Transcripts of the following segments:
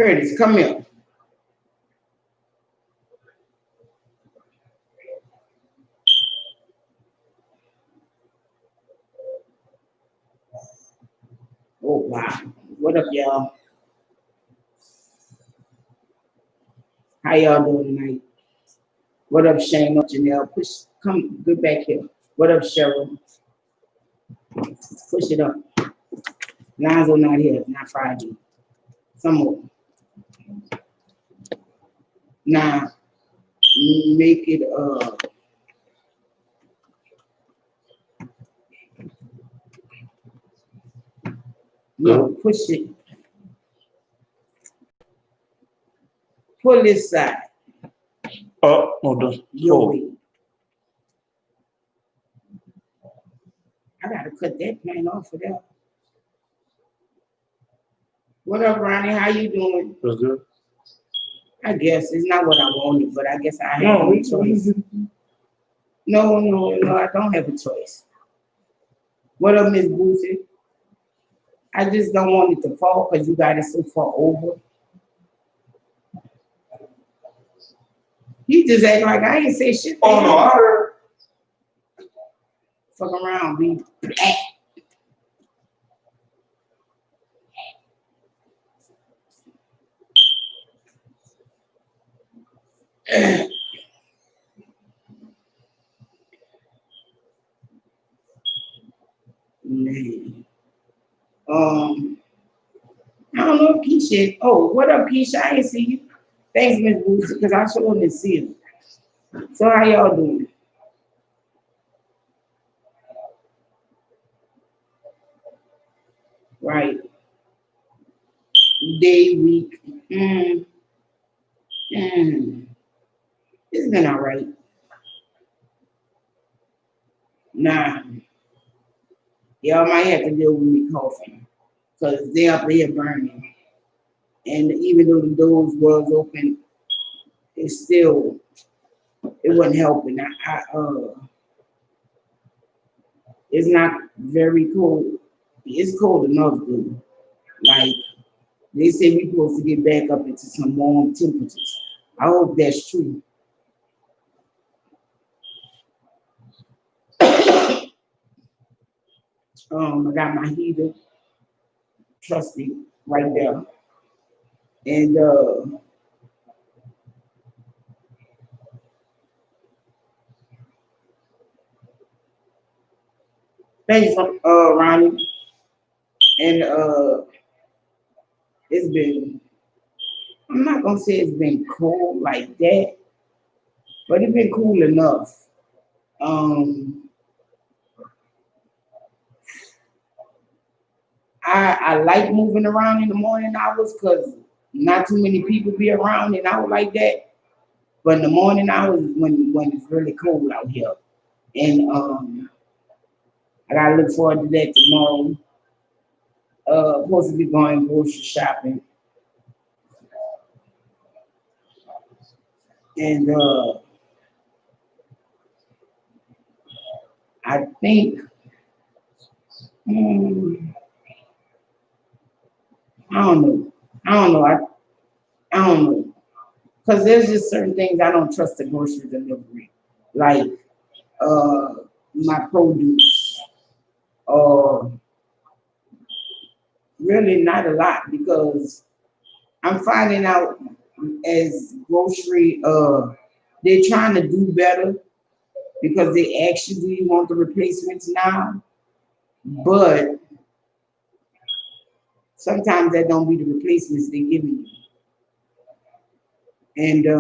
Curtis, come here. Oh wow. What up, y'all? How y'all doing tonight? What up, Shane? Up, Janelle? Push, come, get back here. What up, Cheryl? Push it up. Lonzo not here, not Friday. Some more. Now, make it, no, push it. Pull this side. Oh, hold on. Your Oh, way. I gotta cut that plan off of that. What up, Ronnie? How you doing? that's good. I guess it's not what I wanted, but I guess I have No, no choice. No, I don't have a choice. What up, Miss Boosie? I just don't want it to fall because you got it so far over. He just act like I ain't say shit. Oh no, I heard. Fuck around, be. Man. I don't know if Keisha. Oh, what up, Keisha? I ain't see you. Thanks, Miss Boosie, because I sure didn't see you. So how y'all doing? Right. Day, week. Mm. It's been all right. Nah, y'all might have to deal with me coughing because they up here burning. And even though the doors was open, it's still, it wasn't helping. It's not very cold. It's cold enough, though. Like, they say we're supposed to get back up into some warm temperatures. I hope that's true. I got my heater, trusty, right there. And thanks, Ronnie. And it's been, I'm not gonna say it's been cold like that, but it's been cool enough. Um, I like moving around in the morning hours because not too many people be around and out like that. But in the morning hours is when it's really cold out here. And I gotta look forward to that tomorrow. Supposed to be going grocery shopping. And I think mm, I don't know. I don't know. I don't know. Because there's just certain things I don't trust the grocery delivery. Like uh my produce or really not a lot because I'm finding out as grocery they're trying to do better because they actually want the replacements now. But sometimes that don't be the replacements they're giving you. And I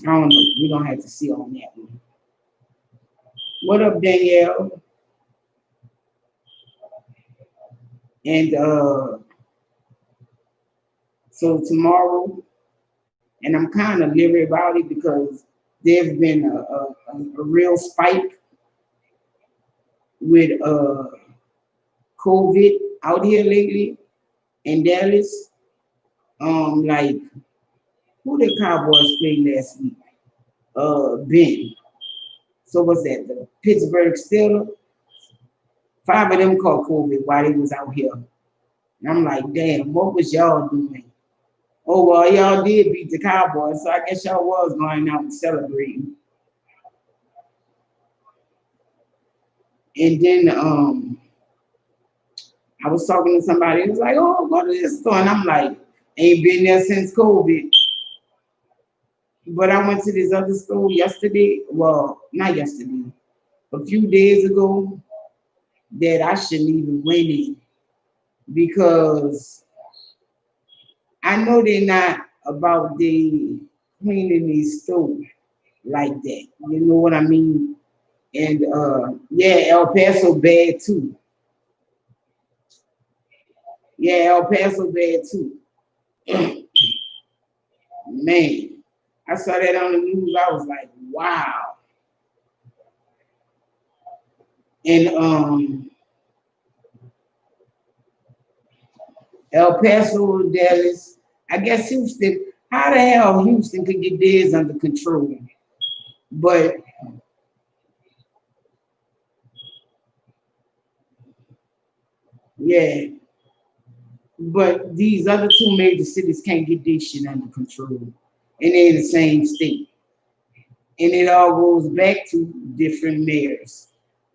don't know, we're gonna have to see on that one. What up, Danielle? And so tomorrow, and I'm kind of leery about it because there's been a real spike with COVID out here lately in Dallas. Like who did Cowboys play last week? Ben. So what's that? The Pittsburgh Steelers. 5 of them caught COVID while they was out here. And I'm like, damn, what was y'all doing? Oh, well, y'all did beat the Cowboys, so I guess y'all was going out and celebrating. And then I was talking to somebody, it was like, oh, go to this store. And I'm like, ain't been there since COVID. But I went to this other store yesterday, well, not yesterday, a few days ago, that I shouldn't even went in because I know they're not about the cleaning these stores like that. You know what I mean? And yeah, El Paso bad too. Yeah, El Paso bad too. Man, I saw that on the news. I was like, wow. And El Paso, Dallas, I guess Houston. How the hell Houston could get theirs under control? But yeah, but these other two major cities can't get this shit under control, and they're in the same state. And it all goes back to different mayors.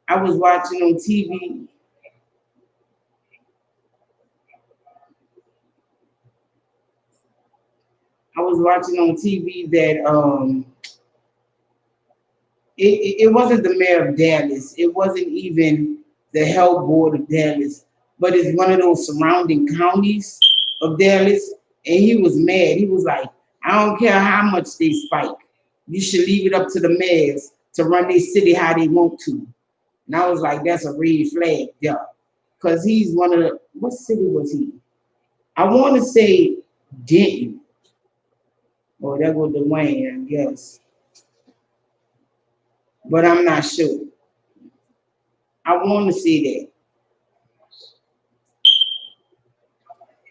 I was watching on TV. I was watching on TV that it wasn't the mayor of Dallas. It wasn't even the health board of Dallas, but it's one of those surrounding counties of Dallas. And he was mad. He was like, I don't care how much they spike. You should leave it up to the mayors to run their city how they want to. And I was like, that's a red flag, yeah. Because he's one of the, what city was he? I want to say Denton. Or that was Dwayne, I guess. But I'm not sure. I want to see that.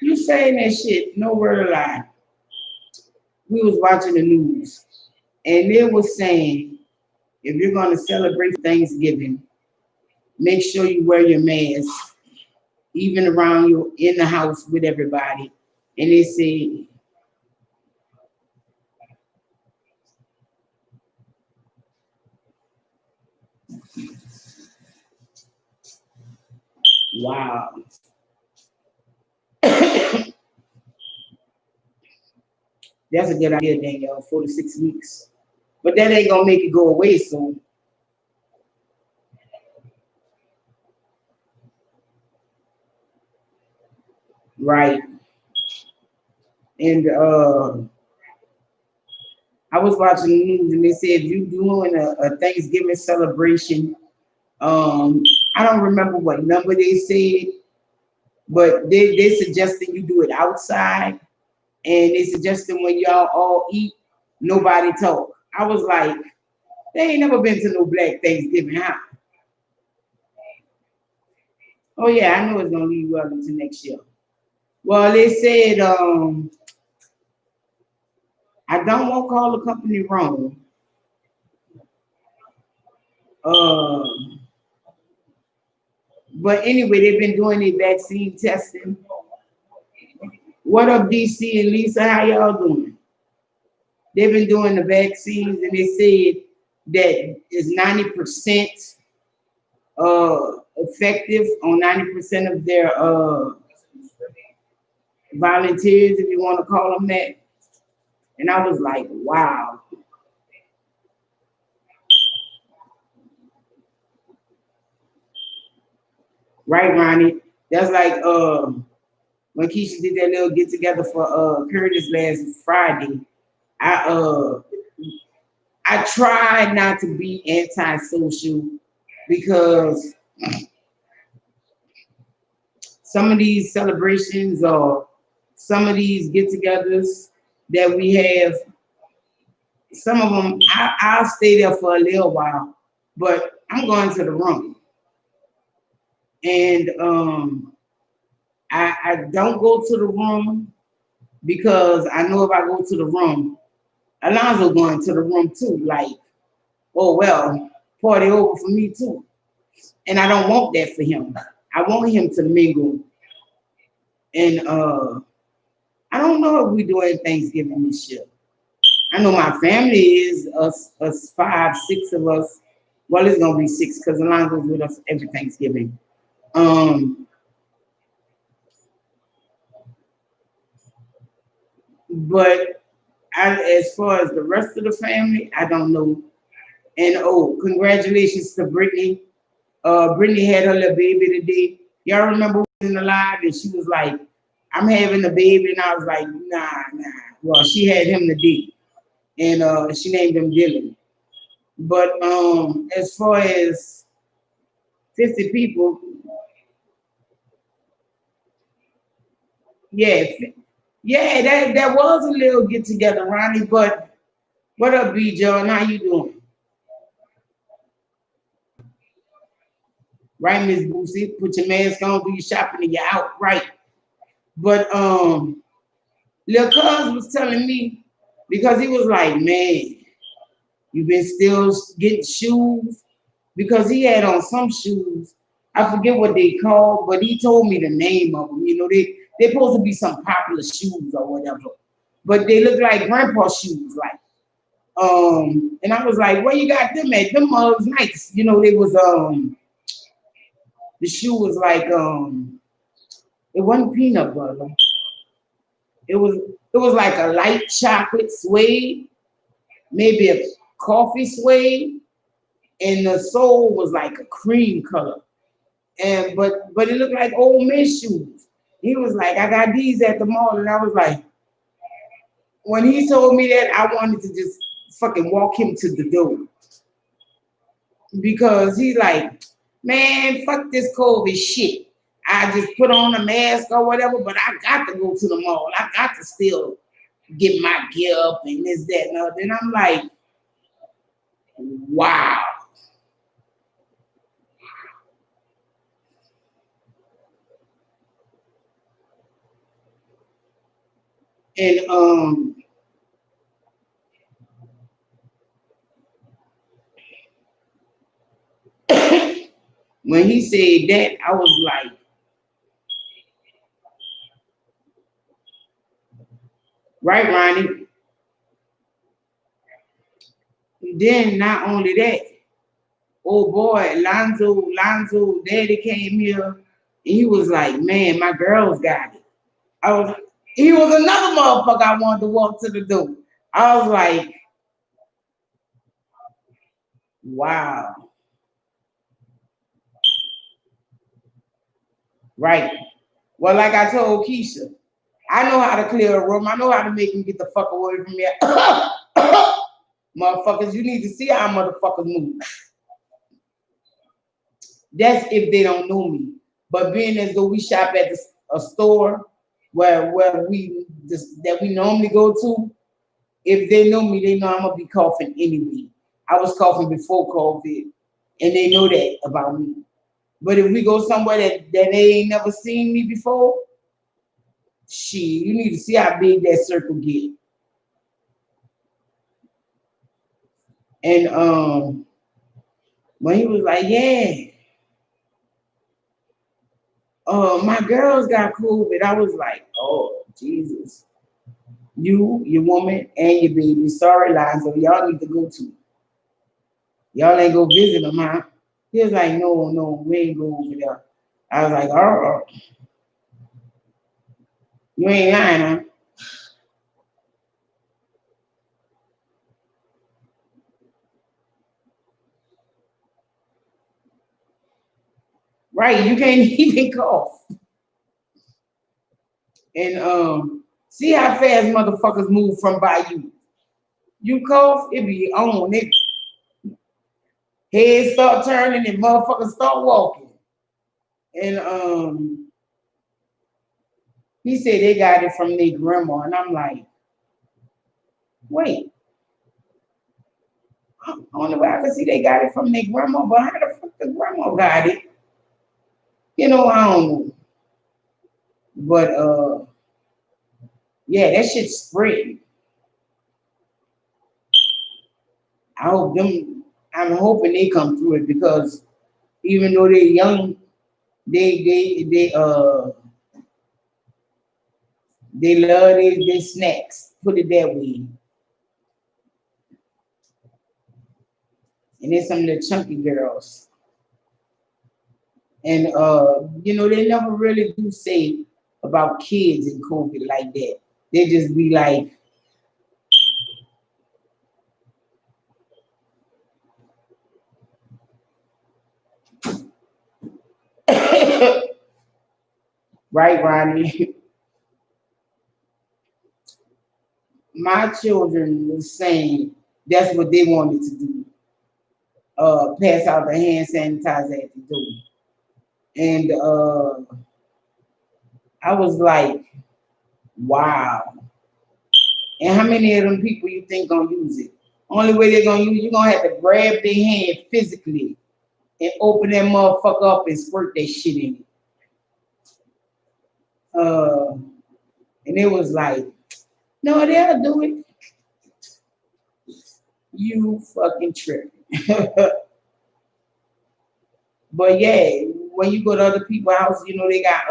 You saying that shit, no word lie. We was watching the news, and it was saying if you're gonna celebrate Thanksgiving, make sure you wear your mask, even around you in the house with everybody. And they say, wow. That's a good idea, Danielle, 4 to 6 weeks. But that ain't gonna make it go away soon. Right. And I was watching the news and they said if you doing a Thanksgiving celebration, um, I don't remember what number they said, but they suggesting you do it outside, and they suggesting when y'all all eat, nobody talk. I was like, they ain't never been to no Black Thanksgiving, huh? Oh yeah, I know it's gonna lead well into next year. Well, they said I don't want to call the company wrong. Uh, but anyway, they've been doing their vaccine testing. What up, DC and Lisa? How y'all doing? They've been doing the vaccines, and they said that is 90% effective on 90% of their volunteers, if you want to call them that. And I was like, wow. Right, Ronnie? That's like when Keisha did that little get together for Curtis last Friday. I I tried not to be antisocial because some of these celebrations or some of these get-togethers that we have, some of them I'll stay there for a little while, but I'm going to the room. And I don't go to the room because I know if I go to the room, Alonzo going to the room too. Like, oh well, party over for me too. And I don't want that for him. I want him to mingle And I don't know if we doing Thanksgiving this year. I know my family is us five, six of us. Well, it's gonna be six because Alonzo's with us every Thanksgiving. Um, but as far as the rest of the family, I don't know. And oh, congratulations to Brittany. Brittany had her little baby today. Y'all remember we was in the live and she was like, I'm having a baby, and I was like, nah. Well, she had him today, and she named him Dylan. But as far as 50 people, yeah, yeah, that was a little get together, Ronnie. But what up, B John? How you doing? Right, Miss Boosie? Put your mask on, do your shopping, and you're out, right? But Lil Cuz was telling me because he was like, man, you been still getting shoes because he had on some shoes. I forget what they called, but he told me the name of them. You know, they're supposed to be some popular shoes or whatever, but they look like grandpa shoes, like. And I was like, where you got them at? Them was nice. You know, they was the shoe was like it wasn't peanut butter. It was like a light chocolate suede, maybe a coffee suede, and the sole was like a cream color. And but it looked like old man shoes. He was like, I got these at the mall, and I was like, when he told me that, I wanted to just fucking walk him to the door because he's like, man, fuck this COVID shit. I just put on a mask or whatever, but I got to go to the mall. I got to still get my gear up and this, that, and other. And I'm like, wow. And when he said that, I was like, right, Ronnie. Then not only that, oh boy, Lonzo, daddy came here and he was like, man, my girls got it. He was another motherfucker I wanted to walk to the door. I was like, wow, right. Well, like I told Keisha, I know how to clear a room. I know how to make him get the fuck away from me. Motherfuckers, you need to see how motherfuckers move. That's if they don't know me. But being as though we shop at a store where we just that we normally go to, if they know me, they know I'm gonna be coughing anyway. I was coughing before COVID, and they know that about me. But if we go somewhere that they ain't never seen me before, shit, you need to see how big that circle get. And when he was like, yeah, my girls got COVID, I was like, oh Jesus. You, your woman, and your baby. Sorry, Lonzo. Y'all need to go to. Y'all ain't go visit them, huh? He was like, no, we ain't go over there. I was like, oh, you ain't lying, huh? Right, you can't even cough. And see how fast motherfuckers move from by you. You cough, it be on. It heads start turning and motherfuckers start walking. And he said they got it from their grandma, and I'm like, wait, I don't know where I can see they got it from their grandma, but how the fuck the grandma got it? You know, I don't know. But yeah, that shit spread. I hope them I'm hoping they come through it because even though they're young, they They love their snacks. Put it that way. And then some of the chunky girls. And they never really do say about kids and COVID like that. They just be like, right, Ronnie? My children was saying that's what they wanted to do. Pass out the hand sanitizer at the door. And I was like, wow. And how many of them people you think gonna use it? Only way they're gonna use it, you're gonna have to grab their hand physically and open that motherfucker up and squirt that shit in it. And it was like, no, they'll do it. You fucking tripping. But yeah, when you go to other people's house, they got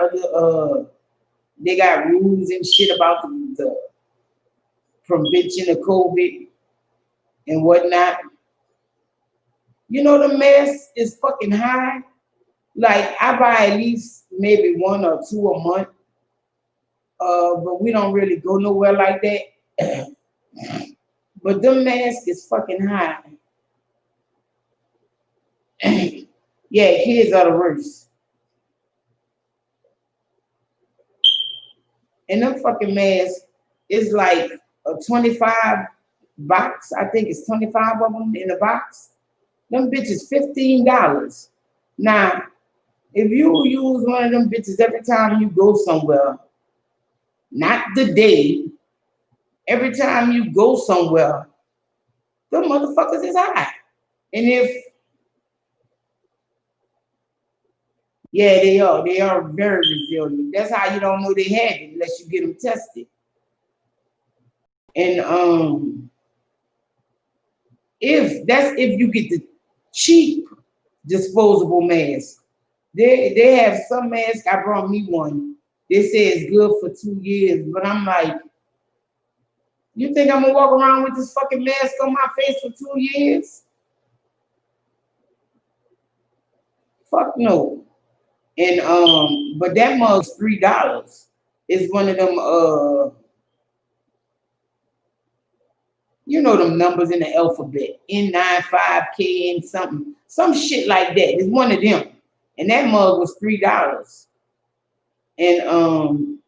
they got rules and shit about the prevention of COVID and whatnot. The mess is fucking high. Like I buy at least maybe one or two a month. But we don't really go nowhere like that. But the mask is fucking high. Yeah, kids are the worst. And them fucking masks is like a 25 box. I think it's 25 of them in a box. Them bitches $15. Now, if you use one of them bitches every time you go somewhere, not the day, every time you go somewhere, them motherfuckers is high. And yeah, they are. They are very resilient. That's how you don't know they have it unless you get them tested. And if you get the cheap disposable mask, they have some masks. I brought me one. They say it's good for 2 years, but I'm like, you think I'm gonna walk around with this fucking mask on my face for 2 years? Fuck no. And but that mug's $3. It's one of them them numbers in the alphabet, N95K and something, some shit like that. It's one of them. And that mug was $3. And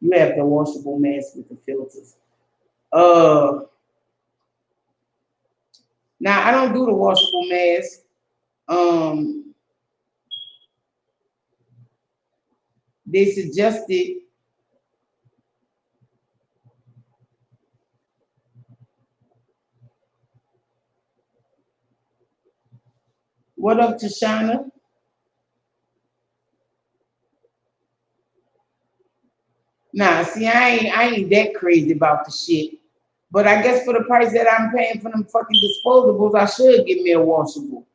you have the washable mask with the filters. Now I don't do the washable mask. They suggested what up, Tashana? Nah, see, I ain't that crazy about the shit. But I guess for the price that I'm paying for them fucking disposables, I should get me a washable.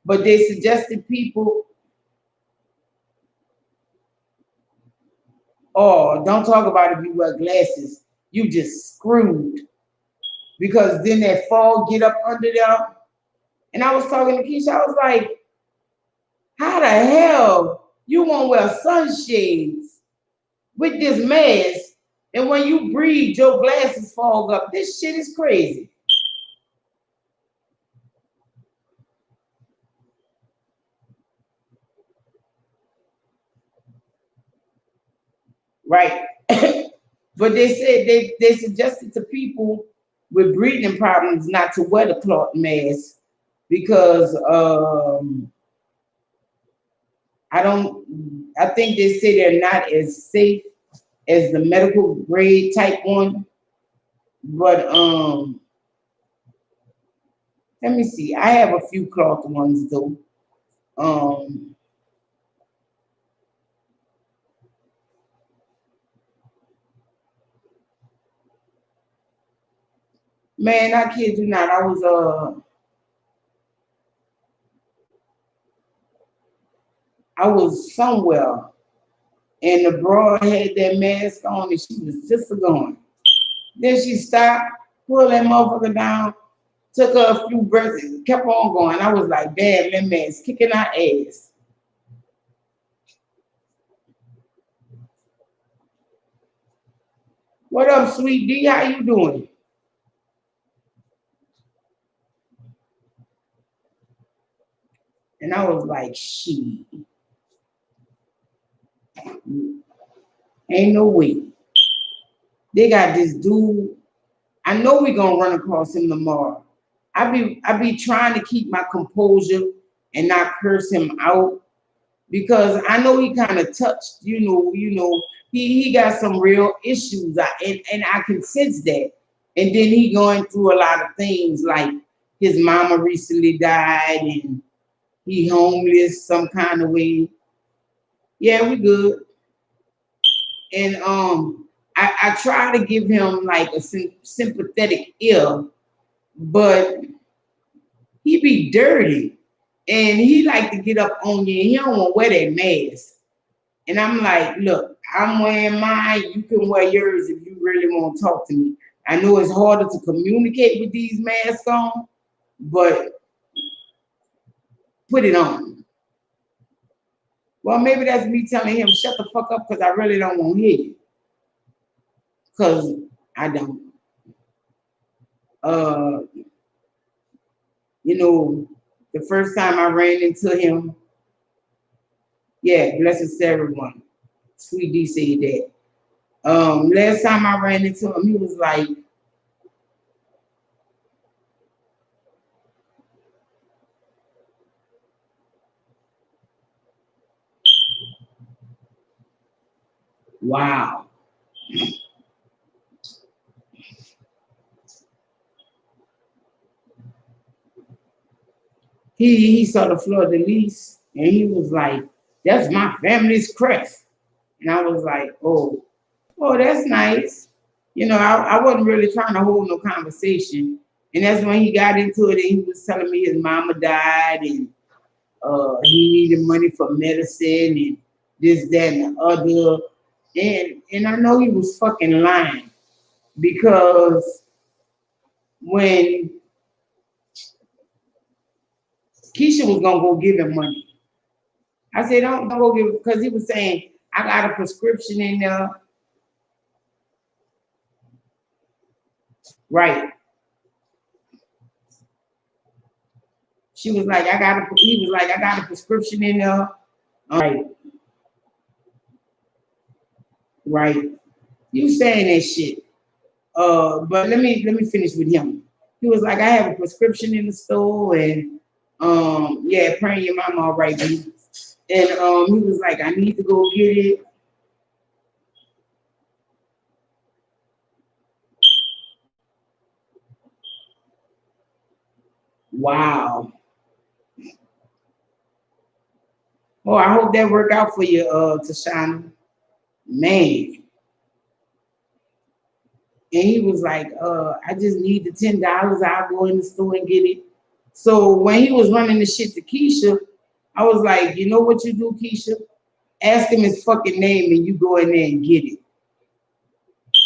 But they suggested people, oh, don't talk about if you wear glasses. You just screwed. Because then that fog get up under there. And I was talking to Keisha, I was like, how the hell you won't wear sunshades with this mask? And when you breathe, your glasses fog up. This shit is crazy. Right. But they said they suggested to people with breathing problems not to wear the cloth mask because I think they say they're not as safe as the medical grade type one. But let me see. I have a few cloth ones though. Man, I kid you not. I was somewhere and the broad had that mask on, and she was just going. Then she stopped, pulled that motherfucker down, took her a few breaths, and kept on going. I was like, damn, that man's kicking our ass. What up, Sweet D? How you doing? And I was like, shit, ain't no way. They got this dude. I know we gonna run across him tomorrow. I be trying to keep my composure and not curse him out because I know he kind of touched, he got some real issues, and I can sense that. And then he going through a lot of things like his mama recently died and he homeless some kind of way. Yeah, we good. And I try to give him like a sympathetic ear, but he be dirty and he like to get up on you and he don't want to wear that mask. And I'm like, look, I'm wearing mine. You can wear yours if you really want to talk to me. I know it's harder to communicate with these masks on, but put it on. Well, maybe that's me telling him, shut the fuck up because I really don't want to hear you. Because I don't. The first time I ran into him, yeah, blessings to everyone. Sweet D said that. Last time I ran into him, he was like, wow. He saw the fleur de lis and he was like, that's my family's crest. And I was like, oh, that's nice. I wasn't really trying to hold no conversation. And that's when he got into it and he was telling me his mama died and he needed money for medicine and this, that, and the other. And I know he was fucking lying because when Keisha was gonna go give him money, I said, don't go give it, because he was saying, I got a prescription in there. Right. He was like, I got a prescription in there. Right. Right. You saying that shit. But let me finish with him. He was like, I have a prescription in the store and yeah, praying your mama all right, baby. And he was like, I need to go get it. Wow. Oh, I hope that worked out for you, Tashana. Man. And he was like, I just need the $10. I'll go in the store and get it. So when he was running the shit to Keisha, I was like, you know what you do, Keisha? Ask him his fucking name and you go in there and get it.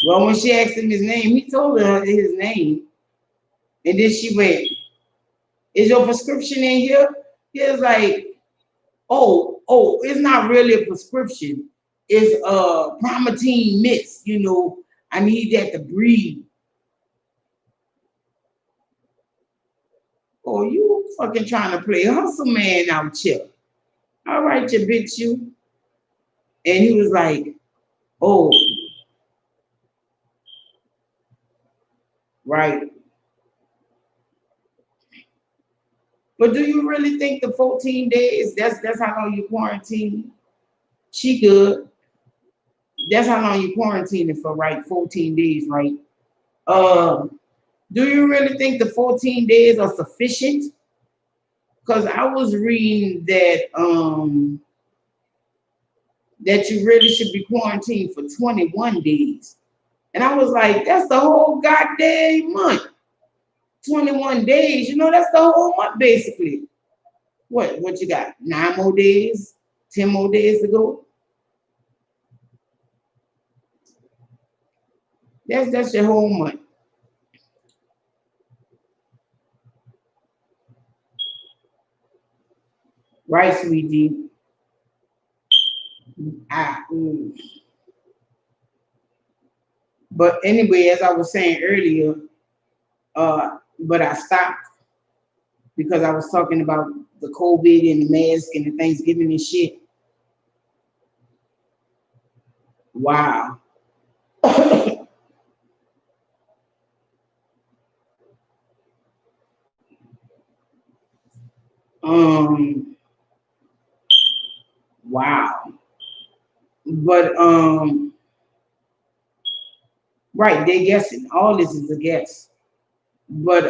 Well, when she asked him his name, he told her his name. And then she went, is your prescription in here? He was like, oh, it's not really a prescription. It's a Primatene mix, I need that to breathe. Oh, you fucking trying to play hustle man out here. All right, you bitch, you. And he was like, oh, right. But do you really think the 14 days, that's how long you quarantine? She good. That's how long you quarantining for, right? 14 days, right? Do you really think the 14 days are sufficient? Because I was reading that that you really should be quarantined for 21 days. And I was like, that's the whole goddamn month. 21 days, that's the whole month basically. What you got? 9 more days, 10 more days to go? That's your whole month. Right, sweetie? But anyway, as I was saying earlier, but I stopped because I was talking about the COVID and the mask and the Thanksgiving and shit. Wow. Wow. But right, they guessing. All this is a guess. But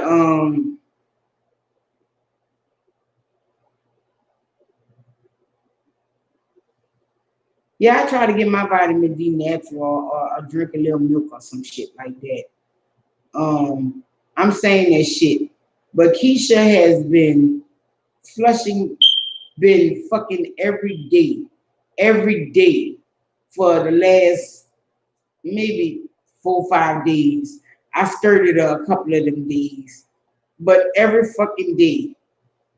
yeah, I try to get my vitamin D natural or drink a little milk or some shit like that. I'm saying that shit. But Keisha has been flushing, been fucking every day for the last maybe 4 or 5 days. I skirted her a couple of them days, but every fucking day,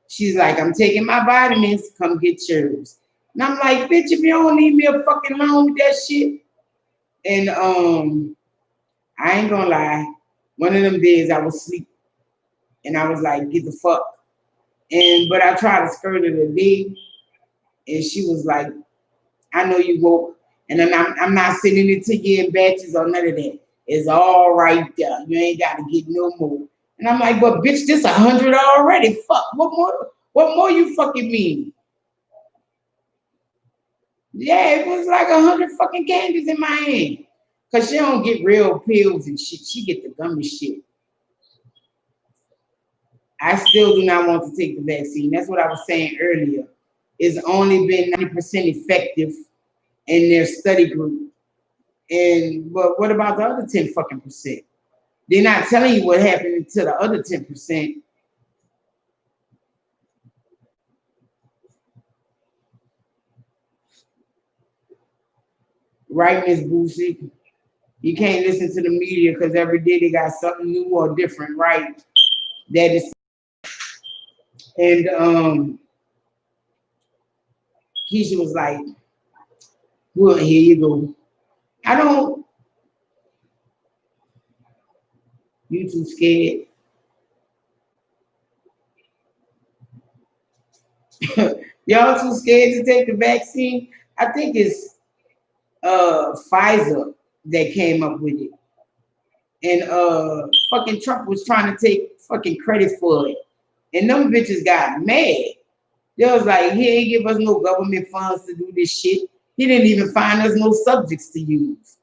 she's like, I'm taking my vitamins, come get yours. And I'm like, bitch, if you don't leave me a fucking alone with that shit. And I ain't gonna lie, one of them days I was asleep and I was like, get the fuck. And but I tried to skirt her a day, and she was like, I know you woke, and then I'm not sending it to you in batches or none of that. It's all right there. You ain't got to get no more. And I'm like, but bitch, this 100 already. Fuck. What more? What more you fucking mean? Yeah, it was like 100 fucking candies in my hand. Cause she don't get real pills and shit. She get the gummy shit. I still do not want to take the vaccine. That's what I was saying earlier. It's only been 90% effective in their study group. And but what about the other 10 fucking percent? They're not telling you what happened to the other 10%. Right, Miss Boosie? You can't listen to the media because every day they got something new or different, right? That is, and Keisha was like, well, here you go. I don't, you too scared. Y'all too scared to take the vaccine? I think it's Pfizer that came up with it. And fucking Trump was trying to take fucking credit for it. And them bitches got mad. They was like, he ain't give us no government funds to do this shit. He didn't even find us no subjects to use.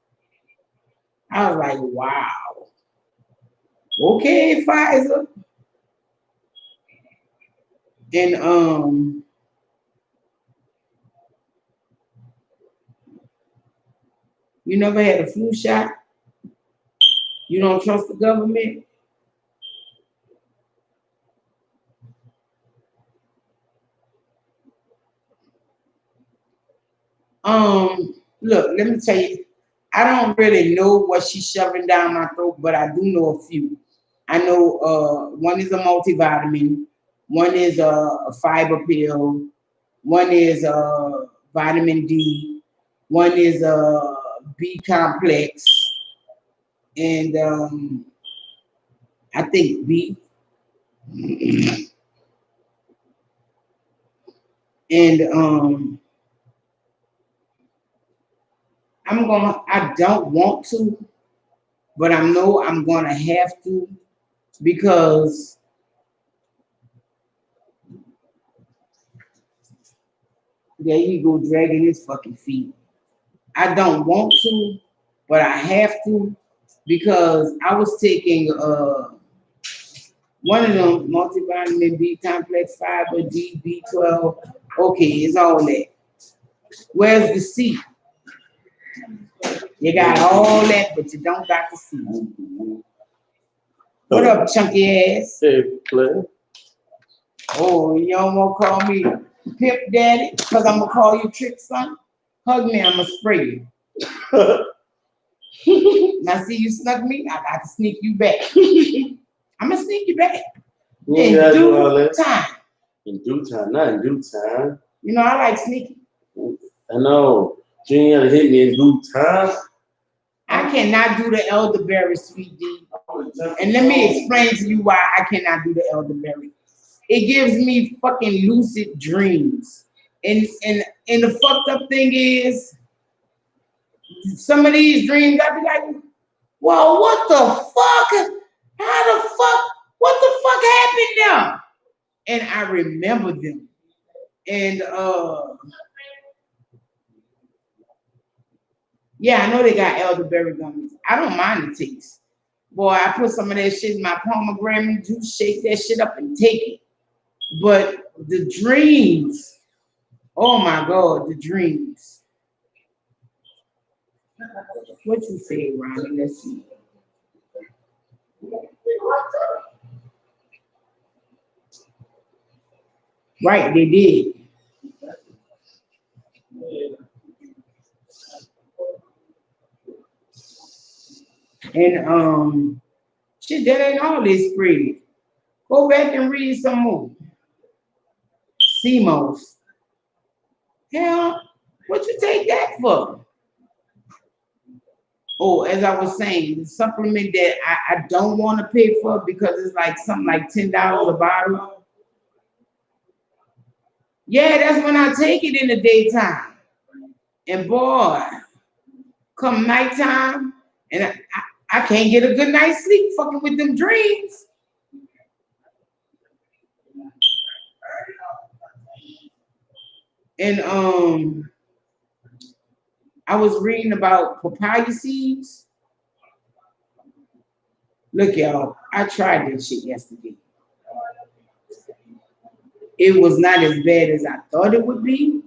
I was like, wow. Okay, Pfizer. And you never had a flu shot? You don't trust the government? Look, let me tell you, I don't really know what she's shoving down my throat, but I do know a few. I know one is a multivitamin, one is a fiber pill, one is vitamin D, one is a B complex, and I think B. And I don't want to, but I know I'm gonna have to because there you go dragging his fucking feet. I don't want to, but I have to because I was taking one of them multivitamin B complex fiber D B12. Okay, it's all that. Where's the C? You got all that, but you don't got the C. What up, chunky ass? Hey, Claire. Oh, you don't want to call me Pimp Daddy because I'm gonna call you Trick Son? Hug me, I'm gonna spray you. Now see, you snuck me. I got to sneak you back. I'm gonna sneak you back You in ain't gotta do all due that. time. In due time, not in due time. You know, I like sneaking. I know. You ain't gotta hit me in due time. I cannot do the elderberry, sweet D. And let me explain to you why I cannot do the elderberry. It gives me fucking lucid dreams. And the fucked up thing is, some of these dreams I be like, well, what the fuck? How the fuck? What the fuck happened now? And I remember them. And yeah, I know they got elderberry gummies. I don't mind the taste. Boy, I put some of that shit in my pomegranate juice, shake that shit up and take it. But the dreams, oh my God, the dreams. What you say, Ronnie? Let's see. Right, they did. And shit, that ain't all they spread. Go back and read some more. CMOS. Hell, what you take that for? Oh, as I was saying, the supplement that I don't want to pay for because it's like something like $10 a bottle. Yeah, that's when I take it in the daytime. And boy, come nighttime, and I can't get a good night's sleep fucking with them dreams. And I was reading about papaya seeds. Look, y'all, I tried this shit yesterday. It was not as bad as I thought it would be.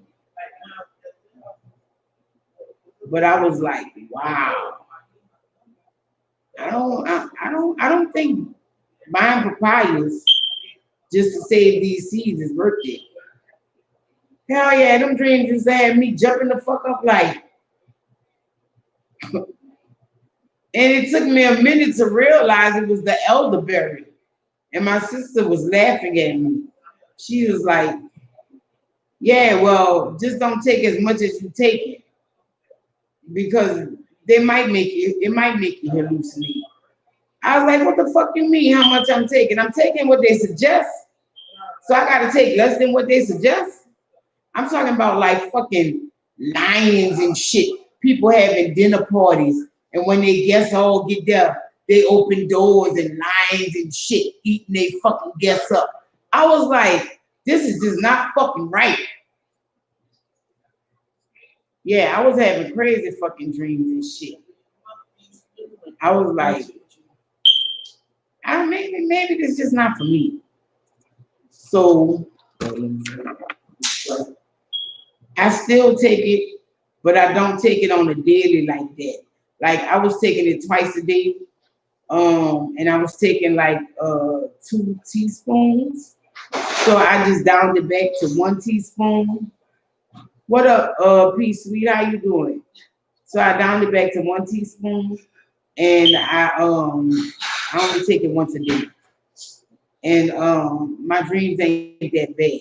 But I was like, wow. I don't think buying papayas just to save these seeds is worth it. Hell yeah, them dreams just had me jumping the fuck up like. And it took me a minute to realize it was the elderberry. And my sister was laughing at me. She was like, yeah, well, just don't take as much as you take it. Because it might make you hallucinate. I was like, what the fuck you mean how much I'm taking? I'm taking what they suggest. So I gotta take less than what they suggest. I'm talking about like fucking lions and shit. People having dinner parties. And when they guests all get there, they open doors and lions and shit eating they fucking guests up. I was like, this is just not fucking right. Yeah, I was having crazy fucking dreams and shit. I was like, maybe this is just not for me. So I still take it, but I don't take it on a daily like that. Like I was taking it twice a day, and I was taking like 2 teaspoons. So I just downed it back to 1 teaspoon. What up, P Sweet? How you doing? So I downed it back to 1 teaspoon, and I only take it once a day. And my dreams ain't that bad.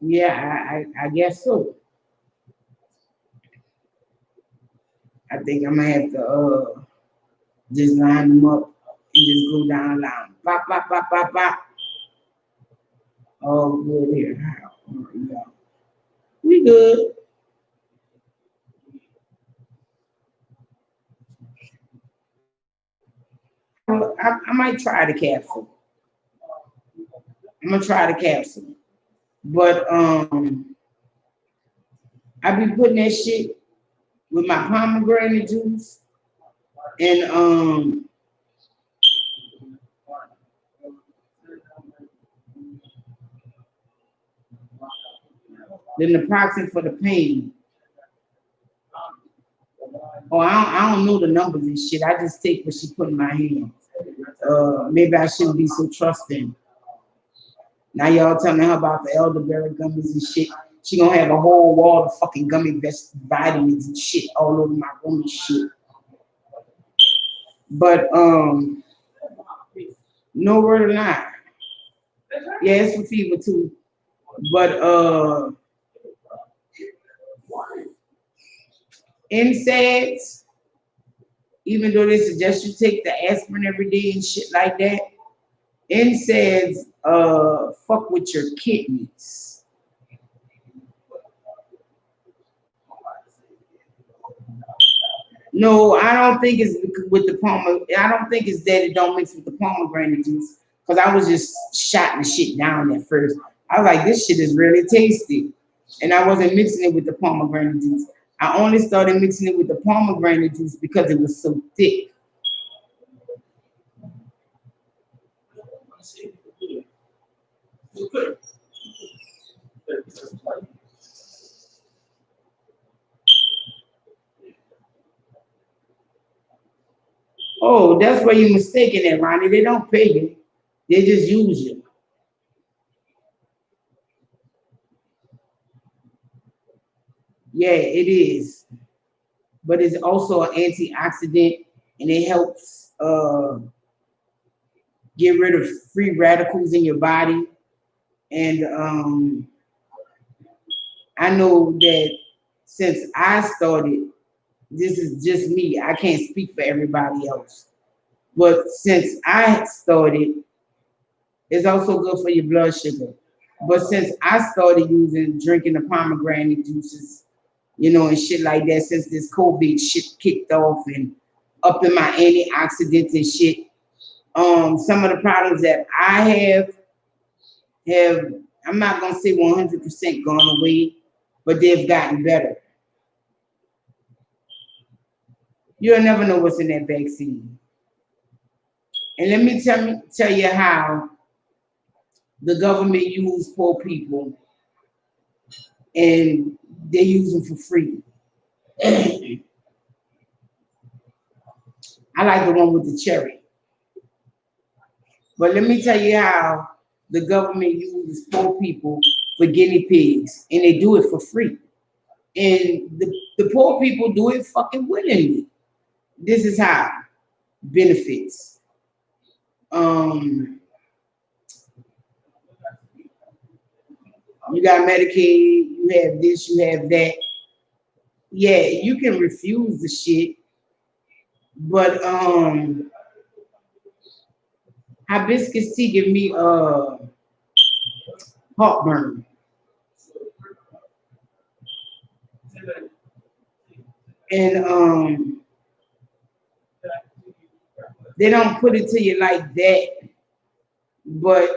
Yeah, I guess so. I think I'm gonna have to just line them up and just go down the line. Bop, bop, bop, bop, bop. Oh, good here. We good. I might try the capsule. I'm gonna try the capsule. But I be putting that shit with my pomegranate juice and the naproxen for the pain. Oh, I don't know the numbers and shit. I just take what she put in my hand. maybe I shouldn't be so trusting. Now y'all telling her about the elderberry gummies and shit. She gonna have a whole wall of fucking gummy vitamins and shit all over my room and shit. But no word of lie. Yeah, it's for fever too. But NSAIDs, even though they suggest you take the aspirin every day and shit like that, NSAIDs fuck with your kidneys. No, I don't think it's with the I don't think it's that it don't mix with the pomegranate juice. Cause I was just shotting the shit down at first. I was like, this shit is really tasty. And I wasn't mixing it with the pomegranate juice. I only started mixing it with the pomegranate juice because it was so thick. Oh, that's where you're mistaken it, Ronnie. They don't pay you. They just use you. Yeah, it is. But it's also an antioxidant and it helps get rid of free radicals in your body. And I know that since I started, this is just me. I can't speak for everybody else. But since I started, it's also good for your blood sugar. But since I started drinking the pomegranate juices, you know, and shit like that, since this COVID shit kicked off and up in my antioxidants and shit, some of the problems that I have, I'm not gonna say 100% gone away, but they've gotten better. You'll never know what's in that vaccine. And let me tell you how the government use poor people and they use them for free. I like the one with the cherry. But let me tell you how the government uses poor people for guinea pigs and they do it for free. And the poor people do it fucking willingly. This is how benefits. You got Medicaid, you have this, you have that. Yeah, you can refuse the shit, but hibiscus tea give me heartburn. And they don't put it to you like that, but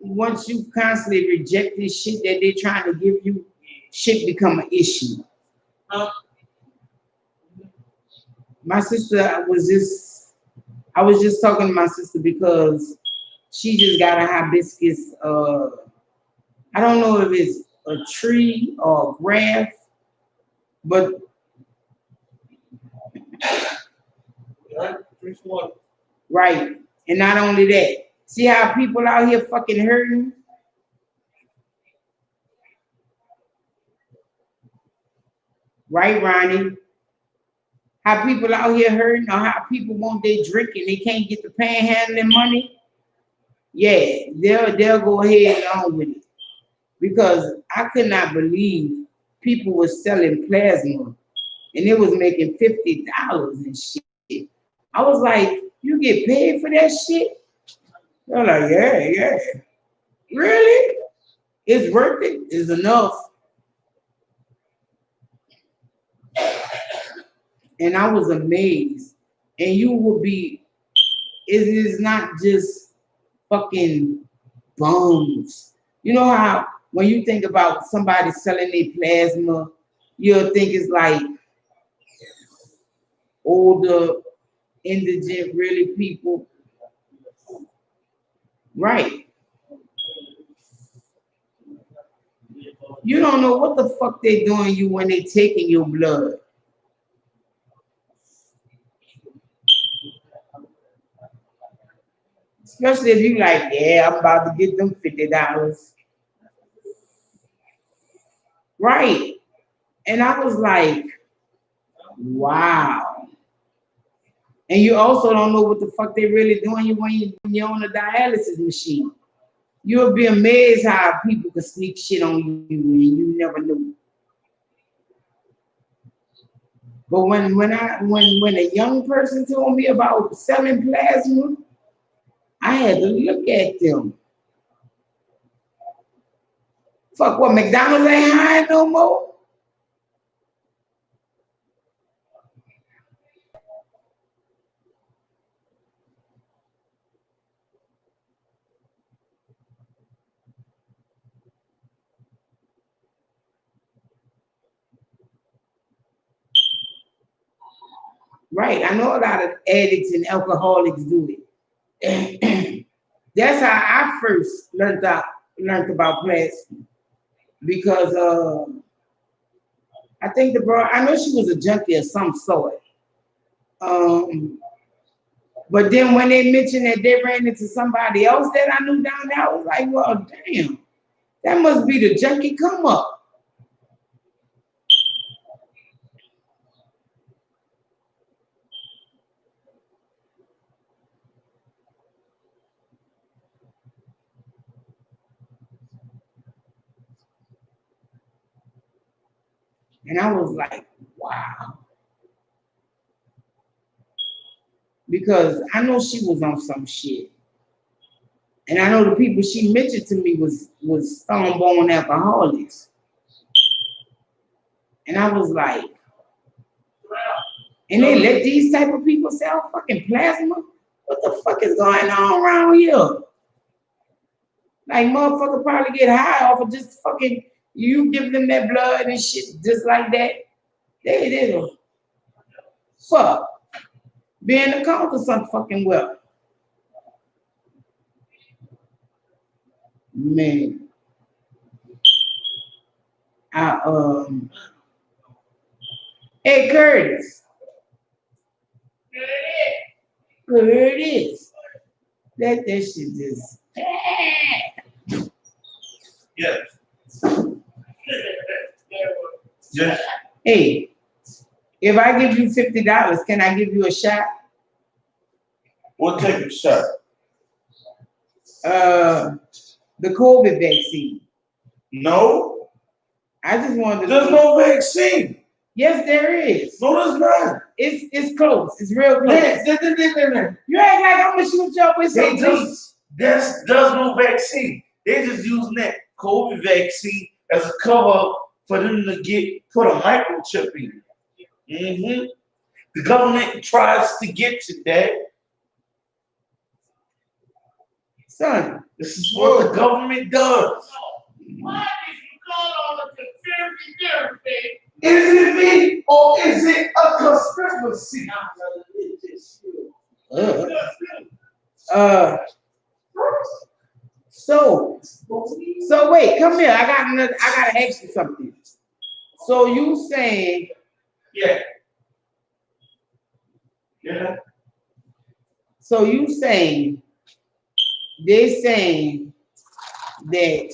once you constantly reject this shit that they're trying to give you, shit become an issue. My sister I was just talking to my sister because she just got a hibiscus. I don't know if it's a tree or a graft, but right. And not only that, see how people out here fucking hurting? Right, Ronnie? How people out here hurting or how people want their drink and they can't get the panhandling money? Yeah, they'll go ahead on with it. Because I could not believe people were selling plasma and it was making $50 and shit. I was like, you get paid for that shit? They're like, yeah. Really? It's worth it. It's enough. And I was amazed. And you will be, it is not just fucking bums. You know how when you think about somebody selling their plasma, you'll think it's like older, indigent, really people. Right. You don't know what the fuck they doing you when they taking your blood. Especially if you like, yeah, I'm about to get them $50. Right. And I was like, wow. And you also don't know what the fuck they really doing when you're on a dialysis machine. You'll be amazed how people can sneak shit on you and you never knew. But when a young person told me about selling plasma, I had to look at them. Fuck what, McDonald's ain't hiring no more? Right, I know a lot of addicts and alcoholics do it. That's how I first learned about plasma. Because I think I know she was a junkie of some sort. But then when they mentioned that they ran into somebody else that I knew down there, I was like, well, damn, that must be the junkie come up. And I was like, wow. Because I know she was on some shit. And I know the people she mentioned to me was stone-born alcoholics. And I was like, and they let these type of people sell fucking plasma? What the fuck is going on around here? Like, motherfucker probably get high off of just fucking, you give them that blood and shit just like that. They don't. Fuck. Being a cause of some fucking well. Man. Hey, Curtis. Curtis. That shit just. Yes. Yes. Hey, if I give you $50, can I give you a shot? We'll take a shot. The COVID vaccine. No. I just wanted to. There's no vaccine. Yes, there is. No, there's not. It's close. It's real close. Man, You act like I'm gonna shoot you up with they something. there's no vaccine. They just using that COVID vaccine as a cover for them to put a microchip in. Mm-hmm. The government tries to get to that. Son, This is what the government does. Why did you call on a conspiracy theory? Is it me or is it a conspiracy? So wait, come here. I gotta ask you something. So you saying Yeah. Yeah. So you saying they saying that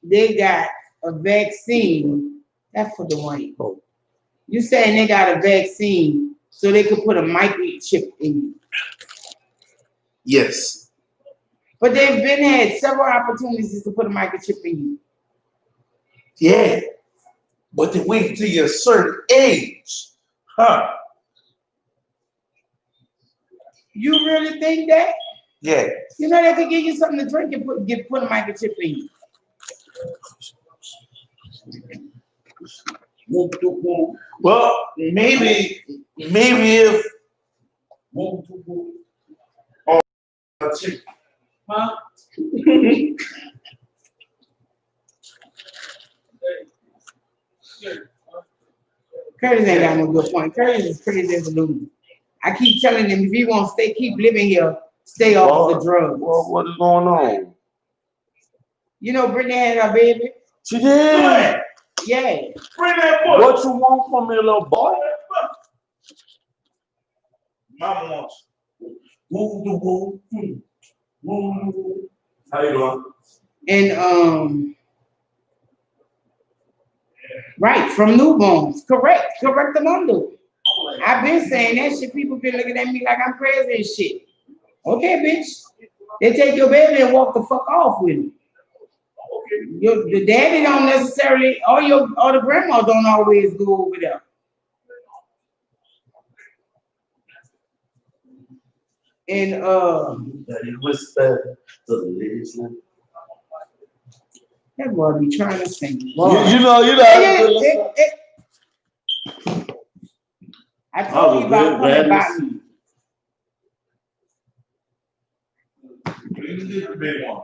they got a vaccine. That's for the one. You saying they got a vaccine so they could put a microchip in you. Yes. But they've been had several opportunities to put a microchip in you. Yeah. But they wait until you're a certain age. Huh? You really think that? Yeah. You know they could give you something to drink and put a microchip in you. Well, maybe if Huh? Curtis ain't got no good point. Curtis is pretty disillusioned. I keep telling him if he wants to keep living here, stay off the drugs. Well, what is going on? You know, Brittany had her baby. She did. Yeah. bring that boy. What you want from me, little boy? Mama wants. Woo the woo. Woo. How you doing? And right, from newborns. Correct the mundo. I've been saying that shit. People been looking at me like I'm crazy and shit. Okay, bitch. They take your baby and walk the fuck off with it. The daddy don't necessarily, or the grandma don't always go over there. And Daddy whisper to the ladies now. that boy be trying to sing. You Boy. know. I told you about coming by me. You did the big one.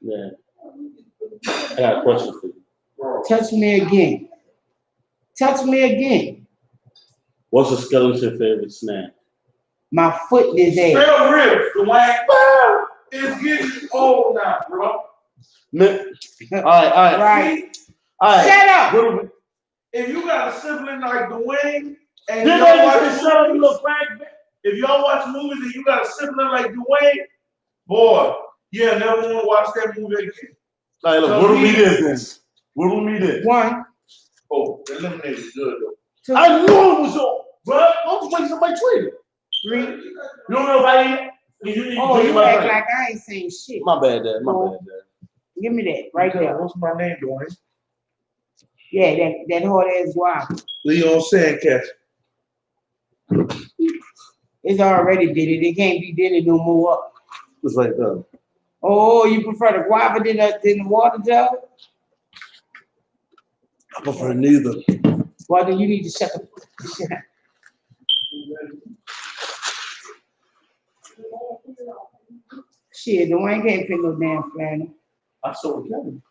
Yeah. I got a question for you. Touch me again. Touch me again. What's a skeleton favorite snack? My foot is there. Spare ribs, Dwayne. It's getting old now, bro. All right. Right. All right. Shut up. If you got a sibling like Dwayne and Did y'all they watch just shut up, you movies, little crack? if y'all watch movies and you got a sibling like Dwayne, boy, yeah, never want to watch that movie again. All right, look, So what do he- we did then? What do we did? One, Oh, eliminated is good though. two, I knew it was on. Bro, I'm just waiting somebody tweet it. three. You don't know if I eat. Oh, you act like I ain't saying shit. My bad, Dad. My bad, Dad. Give me that right there. What's my name, Dwayne? Yeah, that hard ass wild. Leon Sandcastle. It's already did it. It can't be did it no more. It's right there. Oh, you prefer the guava than the water jug? I prefer neither. Well, then you need to shut the. Shit, Dwayne can't fit no damn flannel. I saw it coming.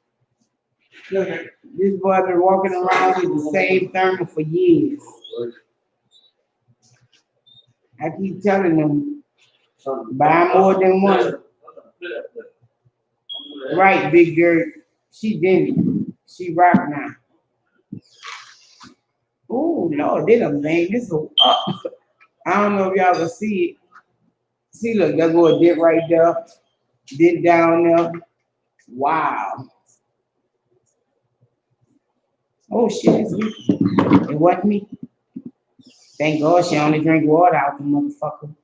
This boy been walking around with the same thermal for years. I keep telling them, buy more than one. Right, big girl. She did it. She rock now. Oh Lord, they done bang this one up. I don't know if y'all can see it. See, look, that boy did right there. Did down there. Wow. Oh shit, it's me. It wasn't me. Thank God she only drank water out the motherfucker.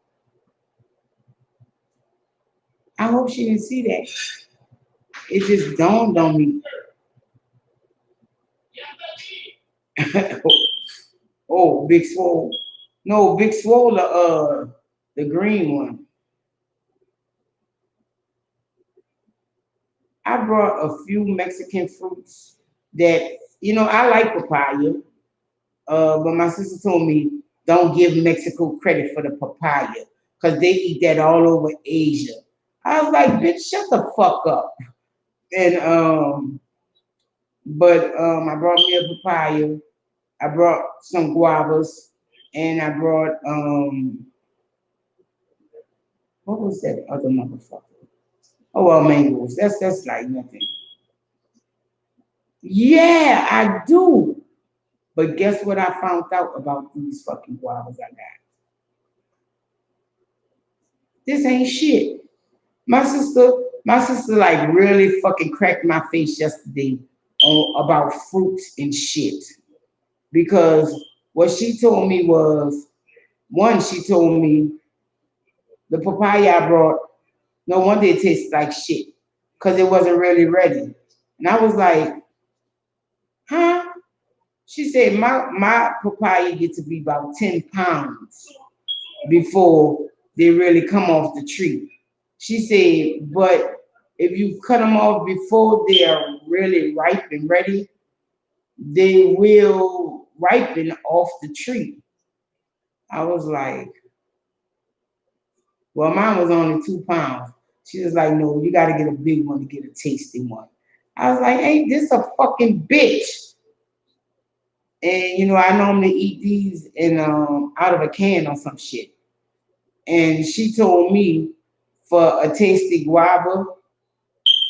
I hope she didn't see that. It just dawned on me. Oh, Big Swole. No, Big Swole, the green one. I brought a few Mexican fruits that, I like papaya. But my sister told me, don't give Mexico credit for the papaya, because they eat that all over Asia. I was like, bitch, shut the fuck up. And I brought me a papaya. I brought some guavas, and I brought what was that other motherfucker? Oh well, mangoes. That's like nothing. Yeah, I do. But guess what I found out about these fucking guavas I got? This ain't shit. My sister like really fucking cracked my face yesterday about fruits and shit. Because what she told me was, one, she told me the papaya I brought, no wonder it tastes like shit, because it wasn't really ready. And I was like, huh? She said my papaya get to be about 10 pounds before they really come off the tree. She said, but if you cut them off before they are really ripe and ready, they will ripen off the tree. I was like, well, mine was only 2 pounds. She was like, no, you got to get a big one to get a tasty one. I was like, ain't this a fucking bitch? And, I normally eat these in out of a can or some shit. And she told me for a tasty guava,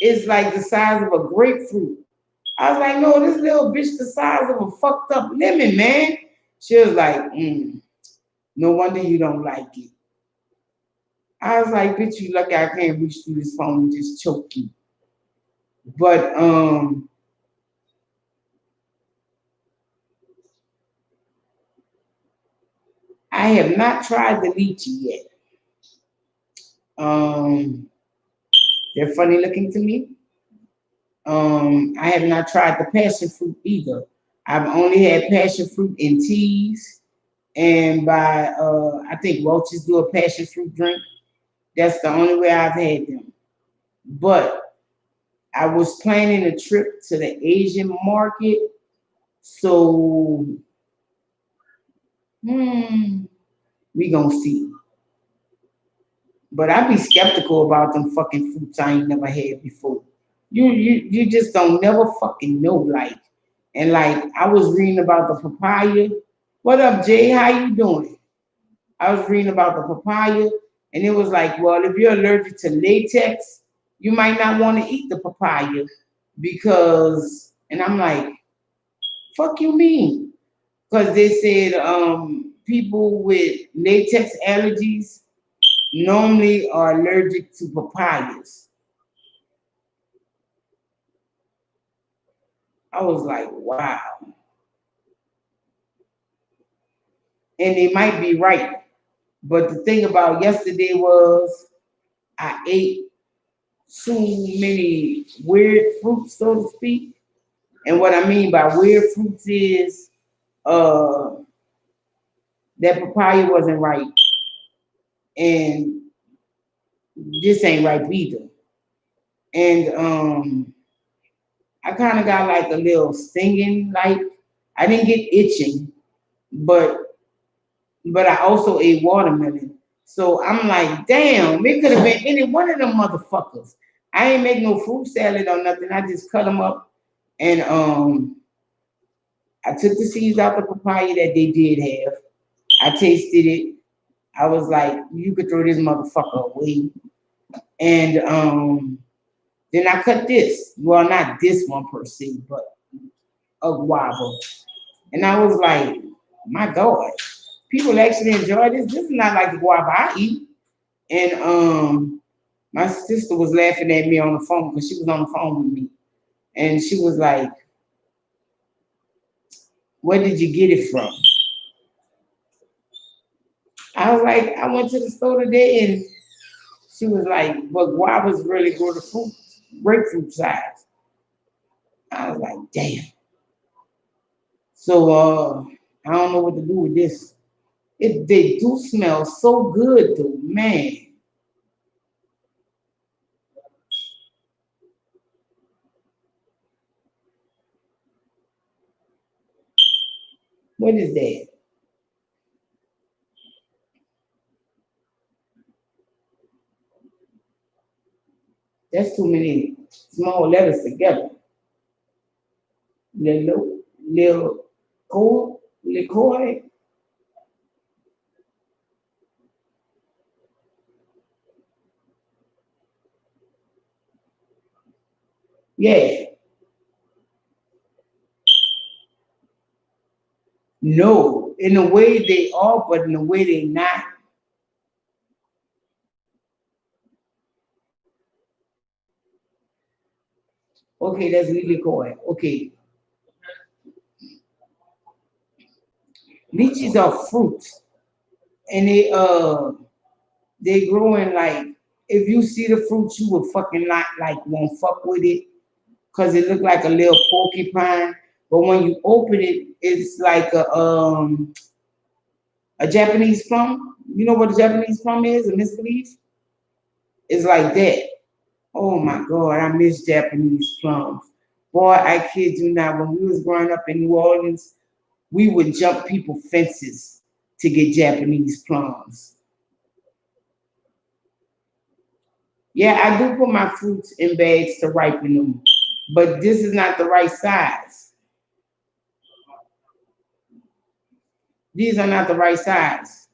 it's like the size of a grapefruit. I was like, no, this little bitch the size of a fucked up lemon, man. She was like, no wonder you don't like it. I was like, bitch, you lucky I can't reach through this phone and just choke you. But I have not tried the lychee yet. They're funny looking to me. I have not tried the passion fruit either. I've only had passion fruit in teas and by I think Roaches do a passion fruit drink. That's the only way I've had them. But I was planning a trip to the Asian market, so we gonna see. But I be skeptical about them fucking fruits I ain't never had before. You just don't never fucking know, like. And like I was reading about the papaya. What up, Jay? How you doing? I was reading about the papaya, and it was like, well, if you're allergic to latex, you might not want to eat the papaya because, and I'm like, fuck you mean? Because they said people with latex allergies normally are allergic to papayas. I was like, wow. And they might be right. But the thing about yesterday was I ate too many weird fruits, so to speak. And what I mean by weird fruits is uh that papaya wasn't right and this ain't ripe either. And I kind of got like a little stinging, like I didn't get itching, but I also ate watermelon. So I'm like, damn, it could have been any one of them motherfuckers. I ain't make no fruit salad or nothing. I just cut them up and I took the seeds out the papaya that they did have. I tasted it. I was like, you could throw this motherfucker away. And then I cut this. Well, not this one per se, but a guava. And I was like, my God, people actually enjoy this. This is not like the guava I eat. And my sister was laughing at me on the phone because she was on the phone with me. And she was like, where did you get it from? I was like, I went to the store today and she was like, but guavas really grow the fruit, grapefruit size. I was like, damn. So I don't know what to do with this. They do smell so good though, man. What is that? That's too many small letters together. Little, little, cool, licoy. Yeah. No, in a way they are, but in a way they not. Okay, that's licoy. Okay, lychees are fruits, and they grow in like if you see the fruit, you would fucking not like won't fuck with it because it look like a little porcupine. But when you open it, it's like a Japanese plum. You know what a Japanese plum is? A misbelief? It's like that. Oh my God, I miss Japanese plums. Boy, I kid you not. When we was growing up in New Orleans, we would jump people fences to get Japanese plums. Yeah, I do put my fruits in bags to ripen them, but this is not the right size. These are not the right size.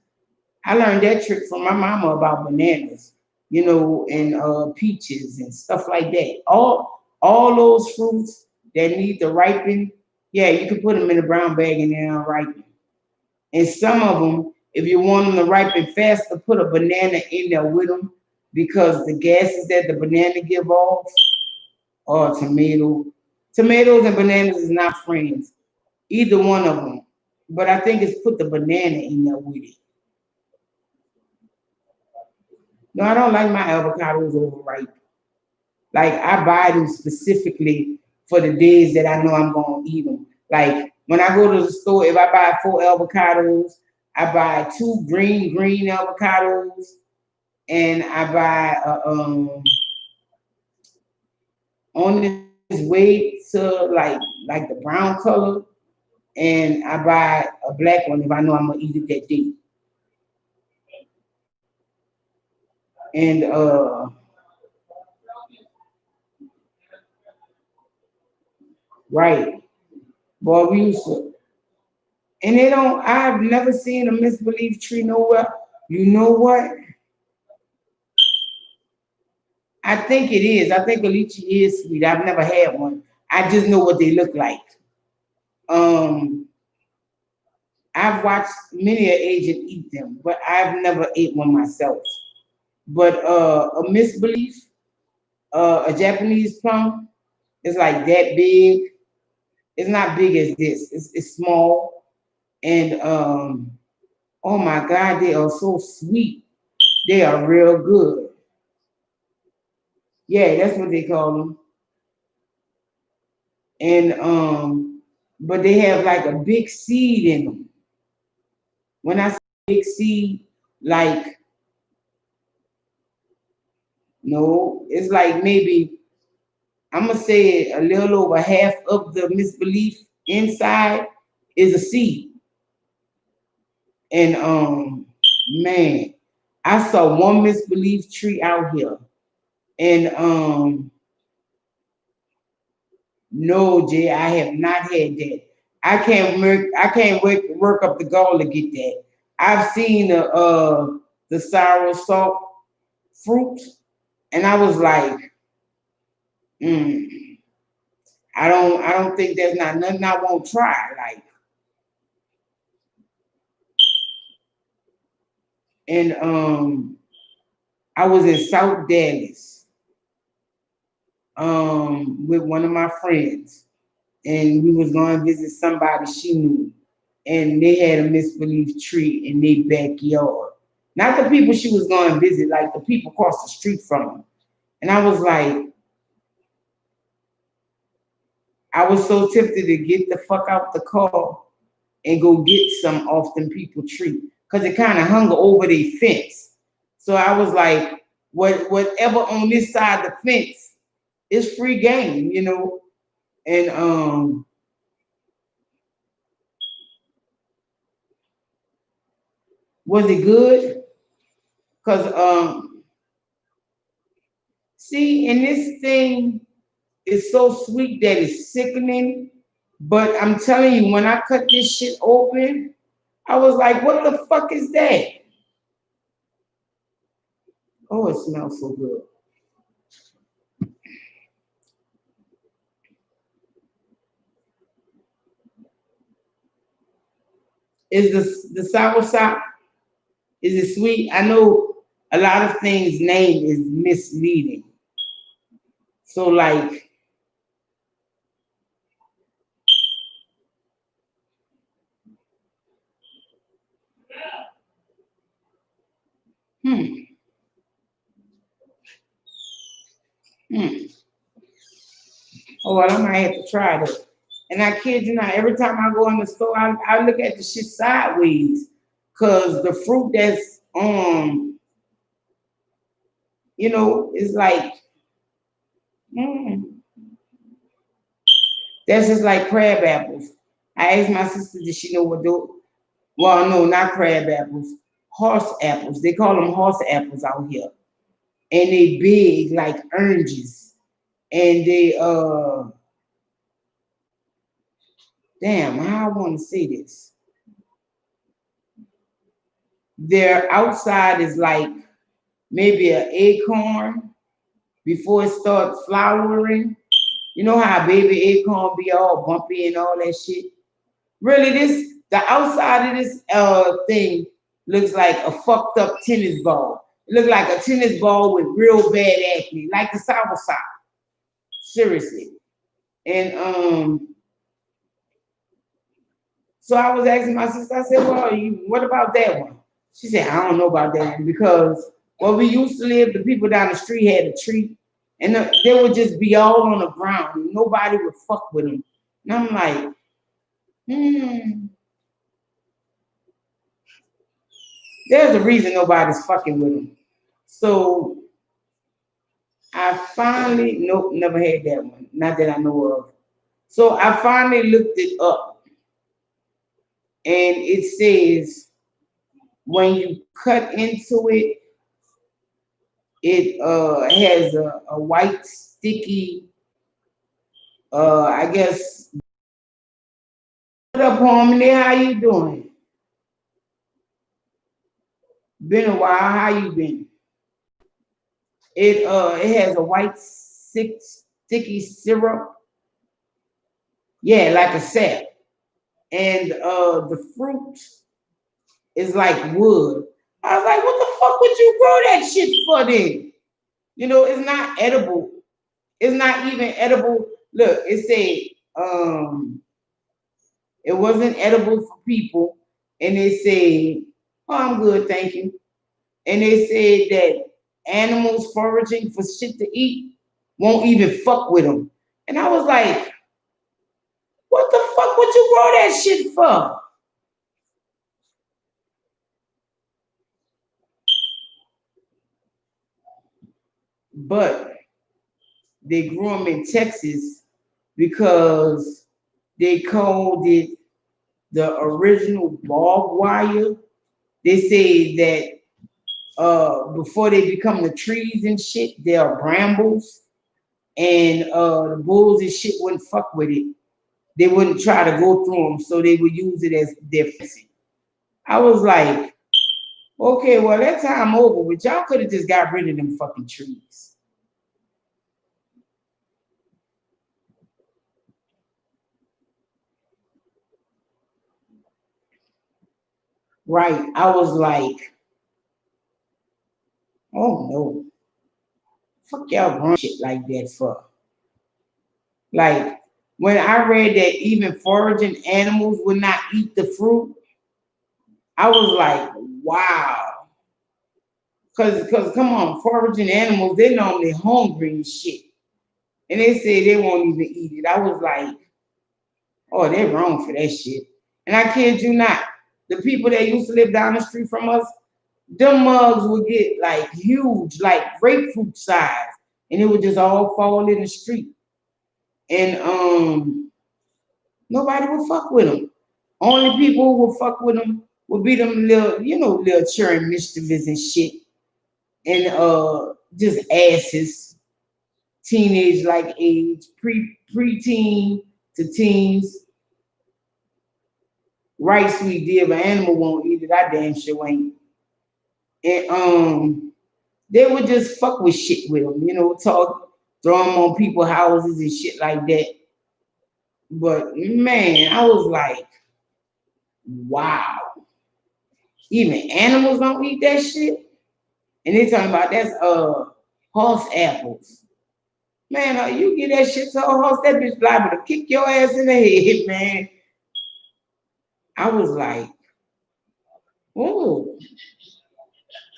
I learned that trick from my mama about bananas, and peaches and stuff like that. All those fruits, that need to ripen, yeah, you can put them in a brown bag and they'll ripen. And some of them, if you want them to ripen faster, put a banana in there with them because the gases that the banana give off or tomato. Tomatoes and bananas is not friends, either one of them. But I think it's put the banana in there with it. No, I don't like my avocados overripe. Like I buy them specifically for the days that I know I'm gonna eat them. Like when I go to the store, if I buy 4 avocados, I buy two green avocados, and I buy on its way to like the brown color, and I buy a black one if I know I'm gonna eat it that day. And right, boy, we used to, and they don't. I've never seen a misbelief tree nowhere. You know what? I think it is. I think a lychee is sweet. I've never had one. I just know what they look like. Um, I've watched many an agent eat them, but I've never ate one myself. But a misbelief, a Japanese plum, is like that big. It's not big as this. It's small, and oh my God, they are so sweet. They are real good. Yeah, that's what they call them. And but they have like a big seed in them. When I say big seed, like no, it's like maybe I'm gonna say a little over half of the misbelief inside is a seed. And man, I saw one misbelief tree out here, and no, Jay, I have not had that. I can't work up the gall to get that. I've seen the sour salt fruit, and I was like, mm, I don't think there's not nothing I won't try. Like, and I was in South Dallas with one of my friends, and we was going to visit somebody she knew, and they had a misbelief tree in their backyard. Not the people she was going to visit, like the people across the street from them. And I was like, I was so tempted to get the fuck out the car and go get some off them people tree because it kind of hung over their fence. So I was like, whatever on this side of the fence is free game, you know. And was it good? Cause see, and this thing is so sweet that it's sickening. But I'm telling you, when I cut this shit open, I was like, what the fuck is that? Oh, it smells so good. Is the sour sop, is it sweet? I know a lot of things name is misleading. So like, hmm, hmm. Oh, well, I might have to try that. And I kid you not, every time I go in the store, I look at the shit sideways. Cause the fruit that's is like, mm, that's just like crab apples. I asked my sister, did she know what those? Well, no, not crab apples, horse apples. They call them horse apples out here, and they big like oranges, and they damn, how I want to say this. Their outside is like maybe an acorn before it starts flowering, You know how baby acorn be all bumpy and all that shit? Really, the outside of this thing looks like a fucked up tennis ball. It looks like a tennis ball with real bad acne, like the sour side. Seriously. And so I was asking my sister, I said, well, what about that one? She said, I don't know about that one because where we used to live, the people down the street had a tree and they would just be all on the ground and nobody would fuck with them. And I'm like, there's a reason nobody's fucking with them. So I finally, nope, never had that one. Not that I know of. So I finally looked it up and it says when you cut into it, it has a white sticky, I guess. What up, Harmony? How you doing? Been a while. How you been? It has a white sticky syrup. Yeah, like a sap. And the fruit is like wood. I was like, what the fuck would you grow that shit for then? You know, it's not edible. It's not even edible. Look, it said it wasn't edible for people. And they said, oh, I'm good, thank you. And they said that animals foraging for shit to eat won't even fuck with them. And I was like, what the fuck would you grow that shit for? But they grew them in Texas because they called it the original barbed wire. They say that before they become the trees and shit, they are brambles, and the bulls and shit wouldn't fuck with it. They wouldn't try to go through them, so they would use it as their fencing. I was like, okay, well, that time over, but y'all could have just got rid of them fucking trees. Right. I was like, oh no. Fuck y'all growing shit like that for. Like, when I read that even foraging animals would not eat the fruit, I was like, wow. Cause come on, foraging animals, they normally hungry and shit. And they say they won't even eat it. I was like, oh, they're wrong for that shit. And I kid you not, the people that used to live down the street from us, them mugs would get like huge, like grapefruit size, and it would just all fall in the street. And nobody would fuck with them. Only people who would fuck with them would be them little, little children mischievous and shit. And just asses, teenage like age, preteen to teens. Right, sweet dear, but animal won't eat it. I damn sure ain't. And they would just fuck with shit with them, talk, throw them on people's houses and shit like that. But man, I was like, wow. Even animals don't eat that shit. And they talking about that's horse apples. Man, you get that shit to a horse, that bitch liable to kick your ass in the head, man. I was like, oh,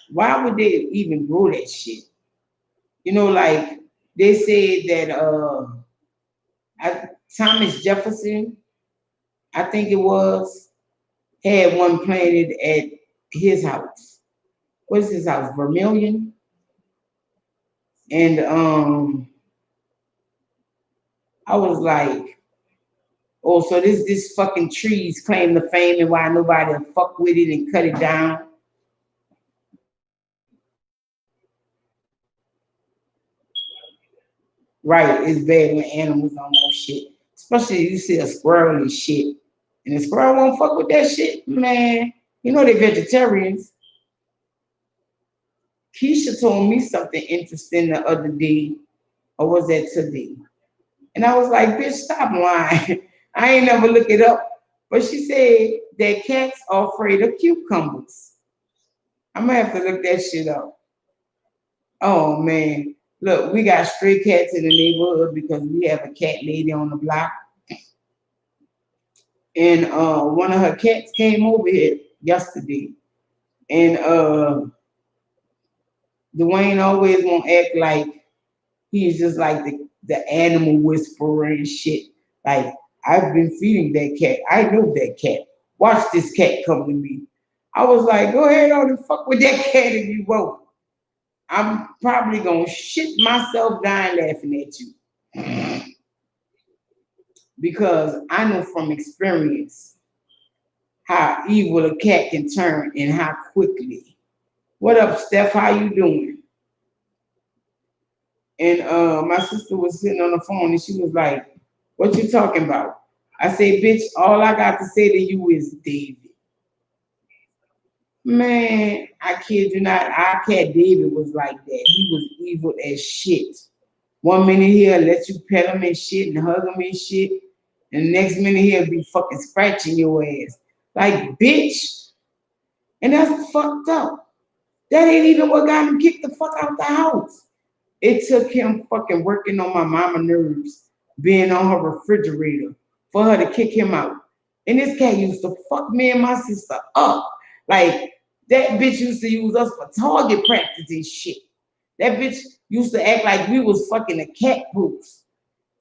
why would they even grow that shit? Like they said that Thomas Jefferson, I think it was, had one planted at his house. What's his house? Vermilion. And I was like, oh, so this fucking trees claim the fame and why nobody will fuck with it and cut it down. Right, it's bad when animals don't know shit. Especially if you see a squirrel and shit. And the squirrel won't fuck with that shit, man. They vegetarians. Keisha told me something interesting the other day, or was that today? And I was like, bitch, stop lying. I ain't never look it up. But she said that cats are afraid of cucumbers. I'm gonna have to look that shit up. Oh man. Look, we got stray cats in the neighborhood because we have a cat lady on the block. And one of her cats came over here yesterday. And Dwayne always won't act like he's just like the animal whisperer and shit. Like, I've been feeding that cat. I know that cat. Watch this cat come to me. I was like, go ahead on and fuck with that cat if you want. I'm probably gonna shit myself dying laughing at you. Because I know from experience how evil a cat can turn and how quickly. What up, Steph? How you doing? And my sister was sitting on the phone and she was like, what you talking about? I say, bitch, all I got to say to you is David. Man, I kid you not, our cat David was like that. He was evil as shit. 1 minute he'll let you pet him and shit and hug him and shit. And the next minute he'll be fucking scratching your ass. Like, bitch. And that's fucked up. That ain't even what got him kicked the fuck out the house. It took him fucking working on my mama nerves, being on her refrigerator for her to kick him out. And this cat used to fuck me and my sister up. Like, that bitch used to use us for target practice and shit. That bitch used to act like we was fucking the cat poops.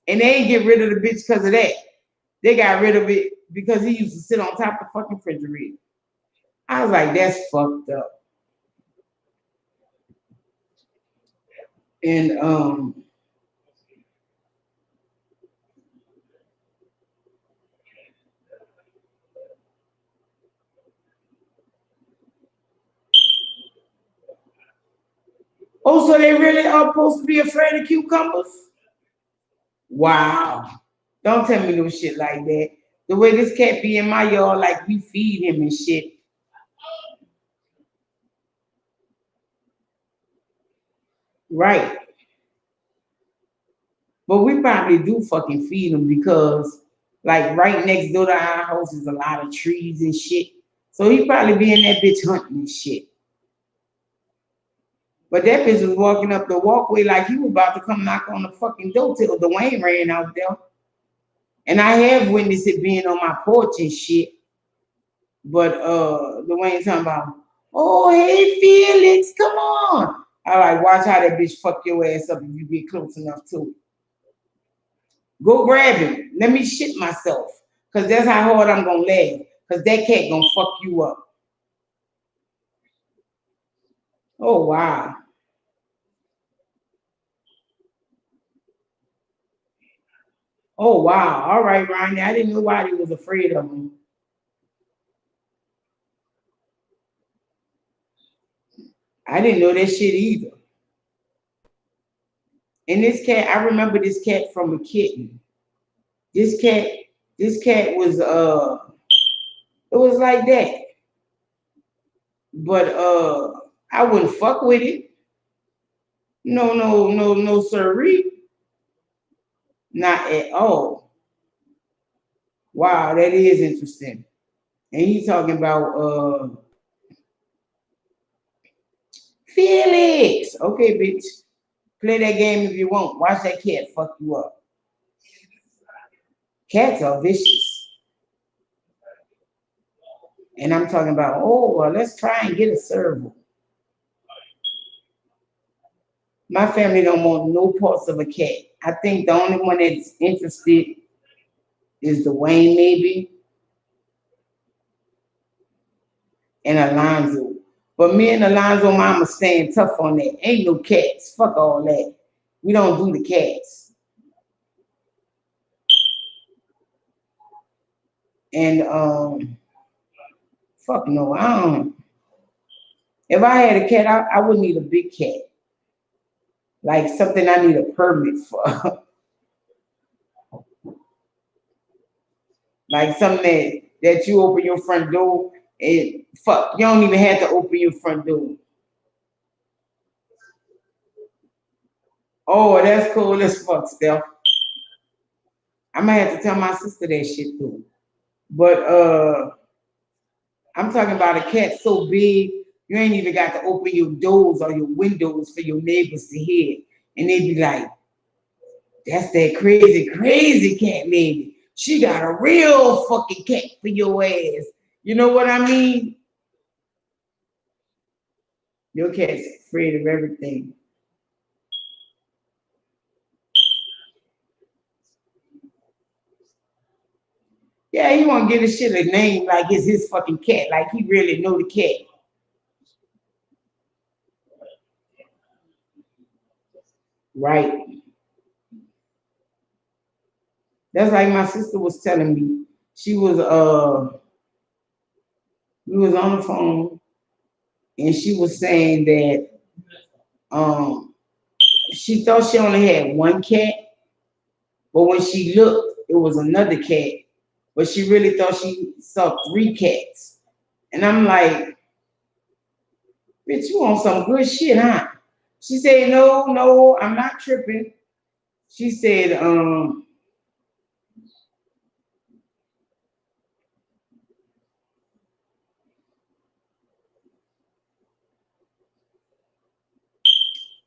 And they ain't get rid of the bitch because of that. They got rid of it because he used to sit on top of the fucking refrigerator. I was like, that's fucked up. And oh, so they really are supposed to be afraid of cucumbers? Wow. Don't tell me no shit like that. The way this cat be in my yard, like we feed him and shit. Right. But we probably do fucking feed him because, like, right next door to our house is a lot of trees and shit. So he probably be in that bitch hunting and shit. But that bitch was walking up the walkway like he was about to come knock on the fucking door till Dwayne ran out there. And I have witnessed it being on my porch and shit. But Dwayne talking about, oh hey Felix, come on. I like watch how that bitch fuck your ass up if you get close enough to it. Go grab him. Let me shit myself. Cause that's how hard I'm gonna laugh. Cause that cat gonna fuck you up. Oh wow. Oh wow. All right, Ryan. I didn't know why they was afraid of him. I didn't know that shit either. And this cat, I remember this cat from a kitten. This cat, this cat was it was like that. But I wouldn't fuck with it. No, sirree. Not at all. Wow, that is interesting. And he's talking about Felix. Okay, bitch. Play that game if you want. Watch that cat fuck you up. Cats are vicious. And I'm talking about, oh, well, let's try and get a serval. My family don't want no parts of a cat. I think the only one that's interested is Dwayne, maybe, and Alonzo. But me and Alonzo mama staying tough on that. Ain't no cats. Fuck all that. We don't do the cats. And fuck no, I don't. If I had a cat, I would need a big cat. Like something I need a permit for. Like something that you open your front door and fuck, you don't even have to open your front door. Oh, that's cool as fuck, Steph. I might have to tell my sister that shit too. But I'm talking about a cat so big, you ain't even got to open your doors or your windows for your neighbors to hear. And they be like, that's that crazy, crazy cat lady. She got a real fucking cat for your ass. You know what I mean? Your cat's afraid of everything. Yeah, he want to give this shit a name like it's his fucking cat, like he really know the cat. Right. That's like my sister was telling me. She was we was on the phone and she was saying that she thought she only had one cat, but when she looked, it was another cat. But she really thought she saw three cats. And I'm like, bitch, you on some good shit, huh? She said, no, no, I'm not tripping. She said,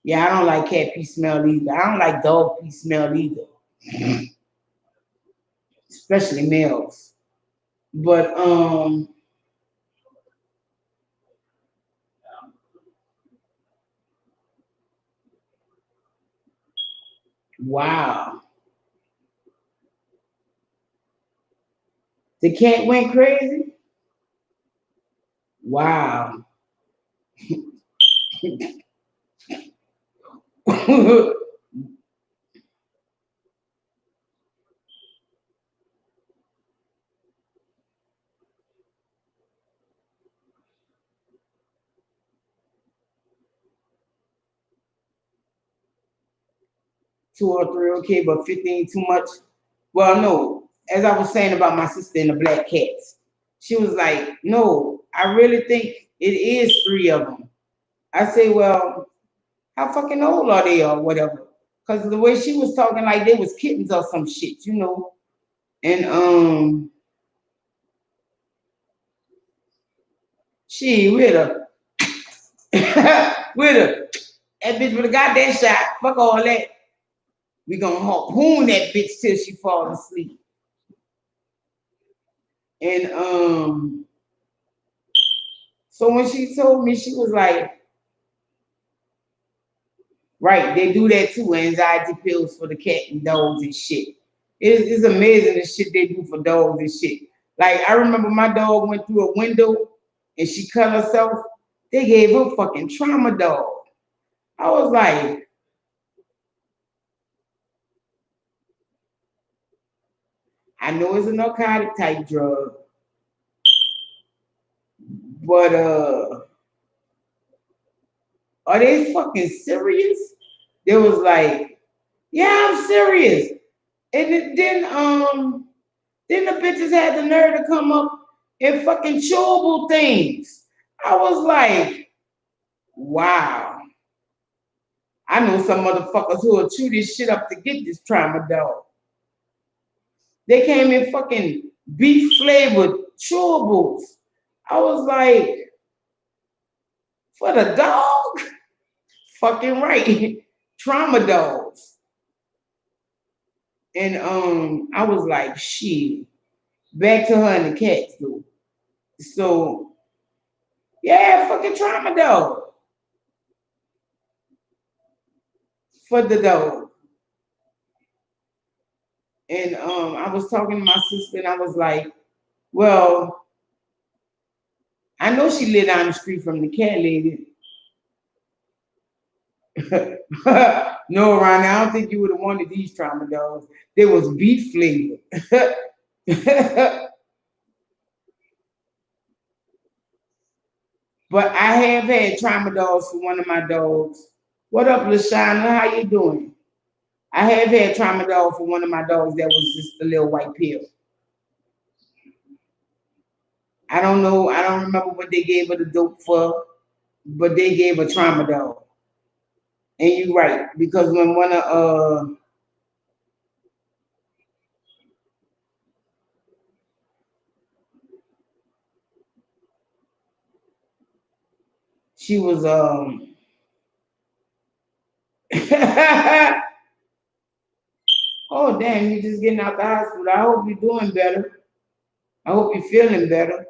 yeah, I don't like cat pee smell either. I don't like dog pee smell either, especially males. But wow, the cat went crazy. Wow. 2 or 3, okay, but 15 too much. Well, no, as I was saying about my sister and the black cats, she was like, no, I really think it is three of them. I say, well, how fucking old are they or whatever? Because the way she was talking, like they was kittens or some shit, you know. And she with her, with her, that bitch with a goddamn shot. Fuck all that. We gonna harpoon that bitch till she fall asleep. And so when she told me, she was like, right, they do that too, anxiety pills for the cat and dogs and shit. It's amazing the shit they do for dogs and shit. Like I remember my dog went through a window and she cut herself. They gave her fucking trauma dog. I was like, I know it's a narcotic type drug, but are they fucking serious? They was like, yeah, I'm serious. And then the bitches had the nerve to come up and fucking chewable things. I was like, wow. I know some motherfuckers who will chew this shit up to get this trauma dog. They came in fucking beef flavored chewables. I was like, for the dog? Fucking right. Trauma dogs. And I was like, shit. Back to her and the cats though. So yeah, fucking trauma dog. For the dog. And I was talking to my sister and I was like, well, I know she lived down the street from the cat lady. No, Ronnie, I don't think you would have wanted these trauma dogs. They was beef flavored. But I have had trauma dogs for one of my dogs. What up, Lashana? How you doing? I have had trauma dog for one of my dogs that was just a little white pill. I don't know. I don't remember what they gave her the dope for, but they gave her trauma dog. And you're right, because when one of she was oh damn, you just getting out the hospital. I hope you're doing better. I hope you're feeling better.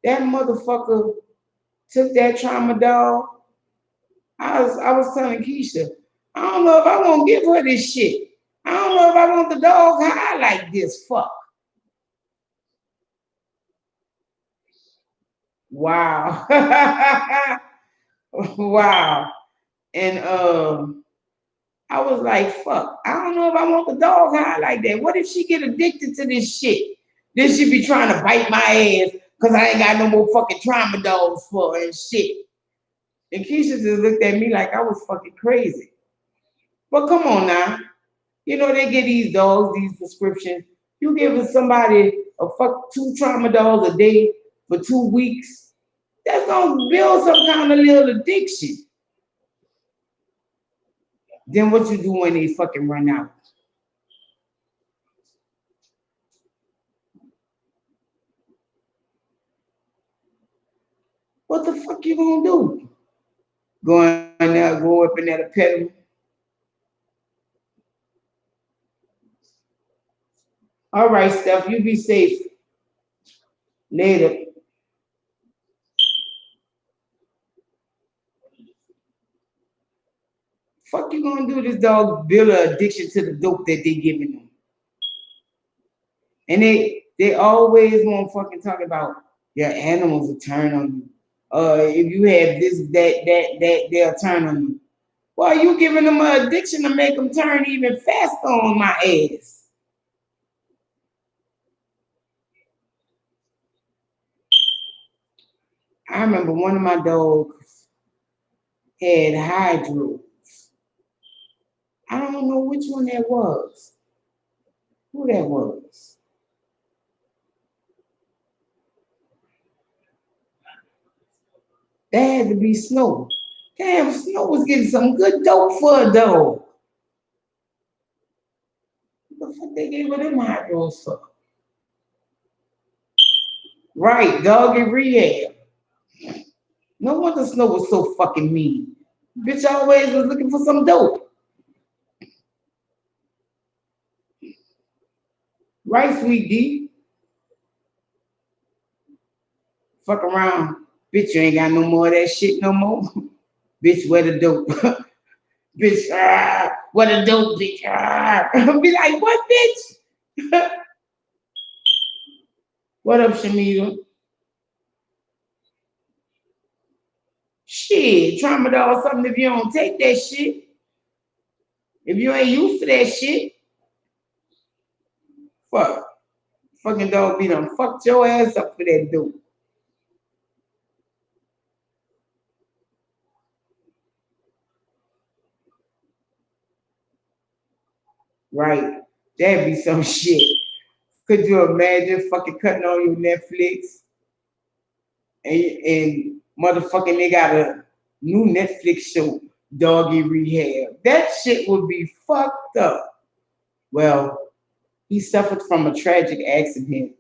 That motherfucker took that tramadol. I was telling Keisha, I don't know if I want to give her this shit. I don't know if I want the dog high like this. Fuck. Wow. Wow. And I was like, fuck, I don't know if I want the dog high like that. What if she get addicted to this shit? Then she be trying to bite my ass because I ain't got no more fucking tramadols for her and shit. And Keisha just looked at me like I was fucking crazy. But come on now. You know, they get these dogs, these prescriptions. You give somebody a fuck 2 tramadols a day for 2 weeks, that's gonna build some kind of little addiction. Then what you do when they fucking run out? What the fuck you gonna do? Go in there, go up in there to pet them. All right, Steph, you be safe. Later. Fuck you gonna do? This dog build an addiction to the dope that they giving them. And they always want to fucking talk about your animals will turn on you. If you have this, that, they'll turn on you. Well, you giving them an addiction to make them turn even faster on my ass. I remember one of my dogs had hydros. I don't know which one that was. Who that was? That had to be Snow. Damn, Snow was getting some good dope for a dog. What the fuck they gave her them hydros for? Right, dog in rehab. No wonder Snow was so fucking mean. Bitch always was looking for some dope. Right, sweet D? Fuck around. Bitch, you ain't got no more of that shit no more. Bitch, where the dope? Bitch, what a dope, bitch. Be like, what, bitch? What up, Shamita? Shit, tramadol something if you don't take that shit. If you ain't used to that shit, fuck. Fucking dog be done fucked your ass up for that dope. Right. That'd be some shit. Could you imagine fucking cutting on your Netflix and motherfucking they got a new Netflix show, Doggy Rehab. That shit would be fucked up. Well, he suffered from a tragic accident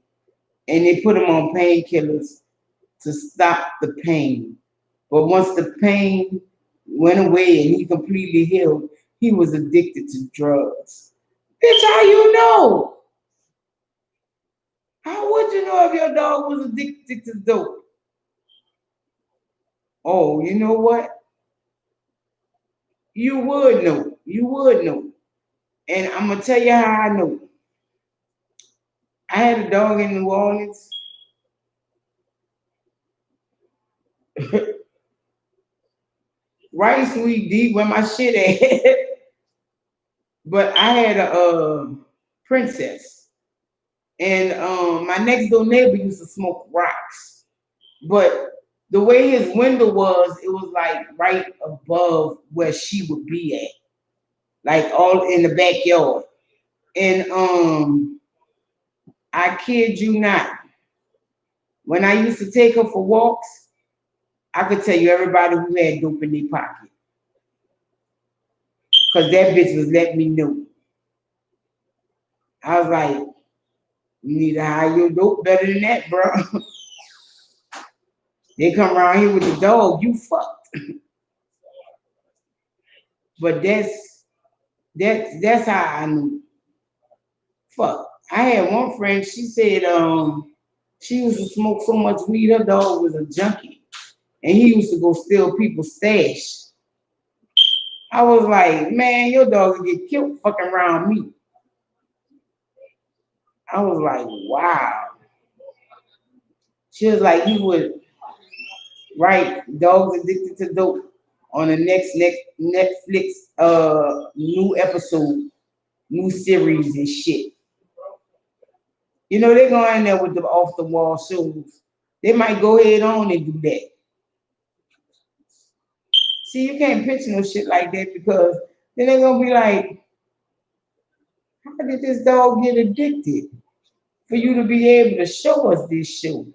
and they put him on painkillers to stop the pain. But once the pain went away and he completely healed, he was addicted to drugs. Bitch, how you know? How would you know if your dog was addicted to dope? Oh, you know what? You would know. You would know. And I'm gonna tell you how I know. I had a dog in New Orleans. Right, sweet D, where my shit at. But I had a princess. And my next door neighbor used to smoke rocks. But the way his window was, it was like right above where she would be at. Like all in the backyard. And I kid you not, when I used to take her for walks, I could tell you everybody who had dope in their pocket. Because that bitch was letting me know. I was like, you need to hide your dope better than that, bro. They come around here with the dog, you fucked. But that's how I knew. Fuck. I had one friend, she said she used to smoke so much weed, her dog was a junkie. And he used to go steal people's stash. I was like, man, your dog would get killed fucking around me. I was like, wow. She was like, he would write Dogs Addicted to Dope on the next Netflix new episode, new series and shit. You know, they go in there with the off the wall shows. They might go ahead on and do that. See, you can't picture no shit like that because then they're gonna be like, how did this dog get addicted? For you to be able to show us this show.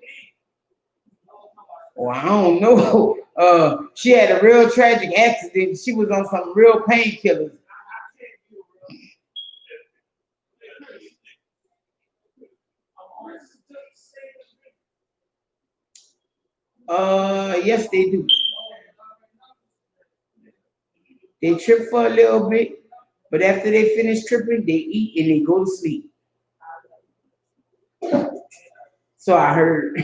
Well, I don't know. She had a real tragic accident. She was on some real painkillers. Yes, they do. They trip for a little bit, but after they finish tripping, they eat and they go to sleep. So I heard.